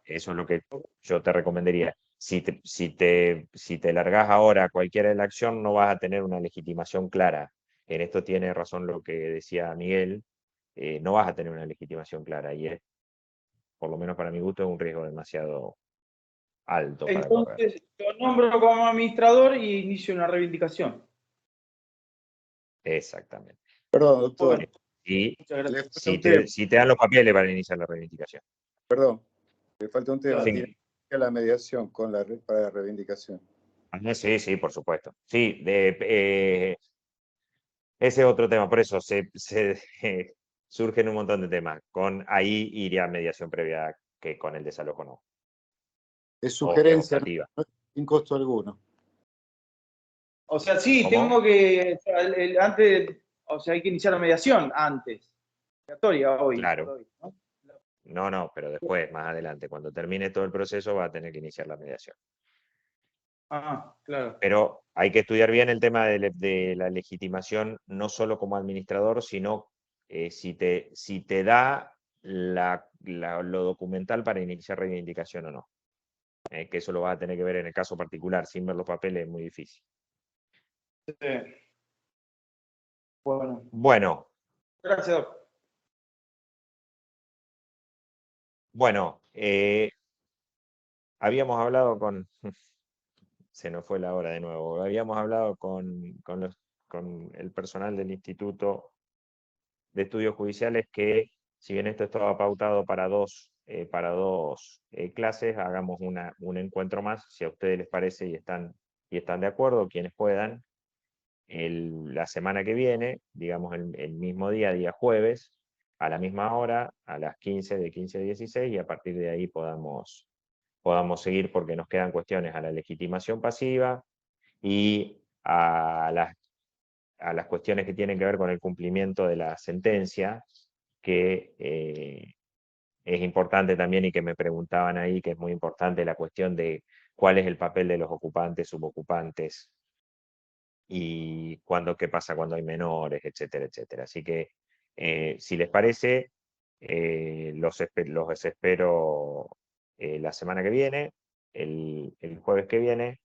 eso es lo que yo te recomendaría. Si te largás ahora a cualquiera de la acción, no vas a tener una legitimación clara. En esto tiene razón lo que decía Miguel, no vas a tener una legitimación clara, y por lo menos para mi gusto, es un riesgo demasiado alto. Entonces, lo nombro como administrador y inicio una reivindicación. Exactamente. Perdón, doctor. Y Muchas gracias. Le falta si un tema, si te dan los papeles para iniciar la reivindicación. perdón, le falta un tema, Sí. tiene que ver la mediación para la reivindicación. Sí, sí, por supuesto. Sí, ese es otro tema, por eso surgen un montón de temas. Ahí iría mediación previa que con el desalojo no. Es O sugerencia, optativa. sin costo alguno. O sea, sí, ¿Cómo? tengo que, o sea, antes, o sea, hay que iniciar la mediación antes. Obligatoria hoy. Claro. por hoy, ¿no? No, pero después, más adelante, cuando termine todo el proceso, va a tener que iniciar la mediación. Ah, claro. Pero hay que estudiar bien el tema de la legitimación, no solo como administrador, sino si te da lo documental para iniciar reivindicación o no. Que eso lo vas a tener que ver en el caso particular, sin ver los papeles es muy difícil. Sí. Bueno, Bueno, gracias, Doc. bueno, habíamos hablado con, se nos fue la hora de nuevo, habíamos hablado con el personal del Instituto de Estudios Judiciales que, si bien esto estaba pautado para dos clases, hagamos un encuentro más, si a ustedes les parece y están de acuerdo, quienes puedan, la semana que viene, digamos el mismo día jueves, a la misma hora, a las 15, de 15 a 16, y a partir de ahí podamos seguir, porque nos quedan cuestiones a la legitimación pasiva y a las cuestiones que tienen que ver con el cumplimiento de la sentencia, que es importante también y que me preguntaban ahí, que es muy importante la cuestión de cuál es el papel de los ocupantes, subocupantes, y qué pasa cuando hay menores, etcétera, etcétera. Así que, si les parece, los espero la semana que viene, el jueves que viene,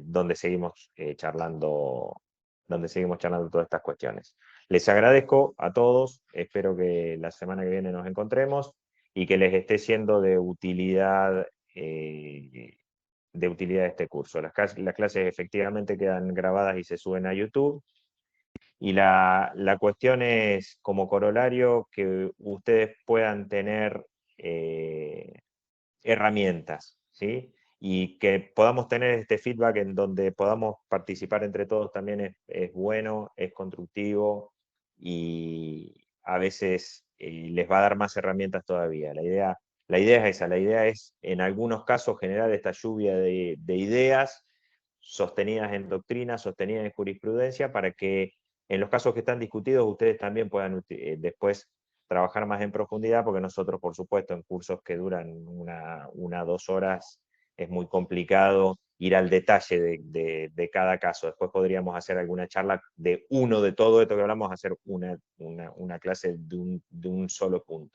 donde seguimos charlando todas estas cuestiones. Les agradezco a todos, espero que la semana que viene nos encontremos y que les esté siendo de utilidad este curso. Las clases efectivamente quedan grabadas y se suben a YouTube. Y la cuestión es, como corolario, que ustedes puedan tener herramientas, ¿sí? Y que podamos tener este feedback en donde podamos participar entre todos también es bueno, es constructivo y a veces les va a dar más herramientas todavía. La idea es esa, la idea es en algunos casos generar esta lluvia de ideas sostenidas en doctrina, sostenidas en jurisprudencia, para que en los casos que están discutidos ustedes también puedan después trabajar más en profundidad, porque nosotros, por supuesto, en cursos que duran una o 2 horas, es muy complicado ir al detalle de cada caso. Después podríamos hacer alguna charla de todo esto que hablamos, hacer una clase de un solo punto.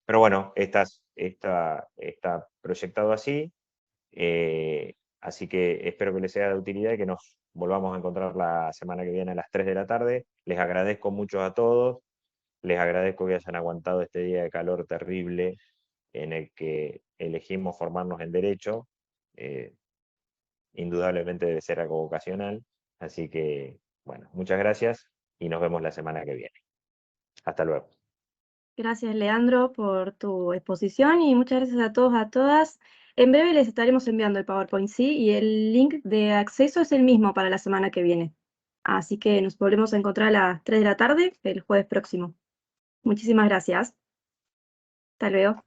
Pero bueno, está proyectado así, así que espero que les sea de utilidad y que nos volvamos a encontrar la semana que viene a las 3 de la tarde. Les agradezco mucho a todos. Les agradezco que hayan aguantado este día de calor terrible en el que elegimos formarnos en Derecho. Indudablemente debe ser algo ocasional. Así que, bueno, muchas gracias y nos vemos la semana que viene. Hasta luego. Gracias, Leandro, por tu exposición y muchas gracias a todos, a todas. En breve les estaremos enviando el PowerPoint, sí, y el link de acceso es el mismo para la semana que viene. Así que nos volvemos a encontrar a las 3 de la tarde el jueves próximo. Muchísimas gracias. Hasta luego.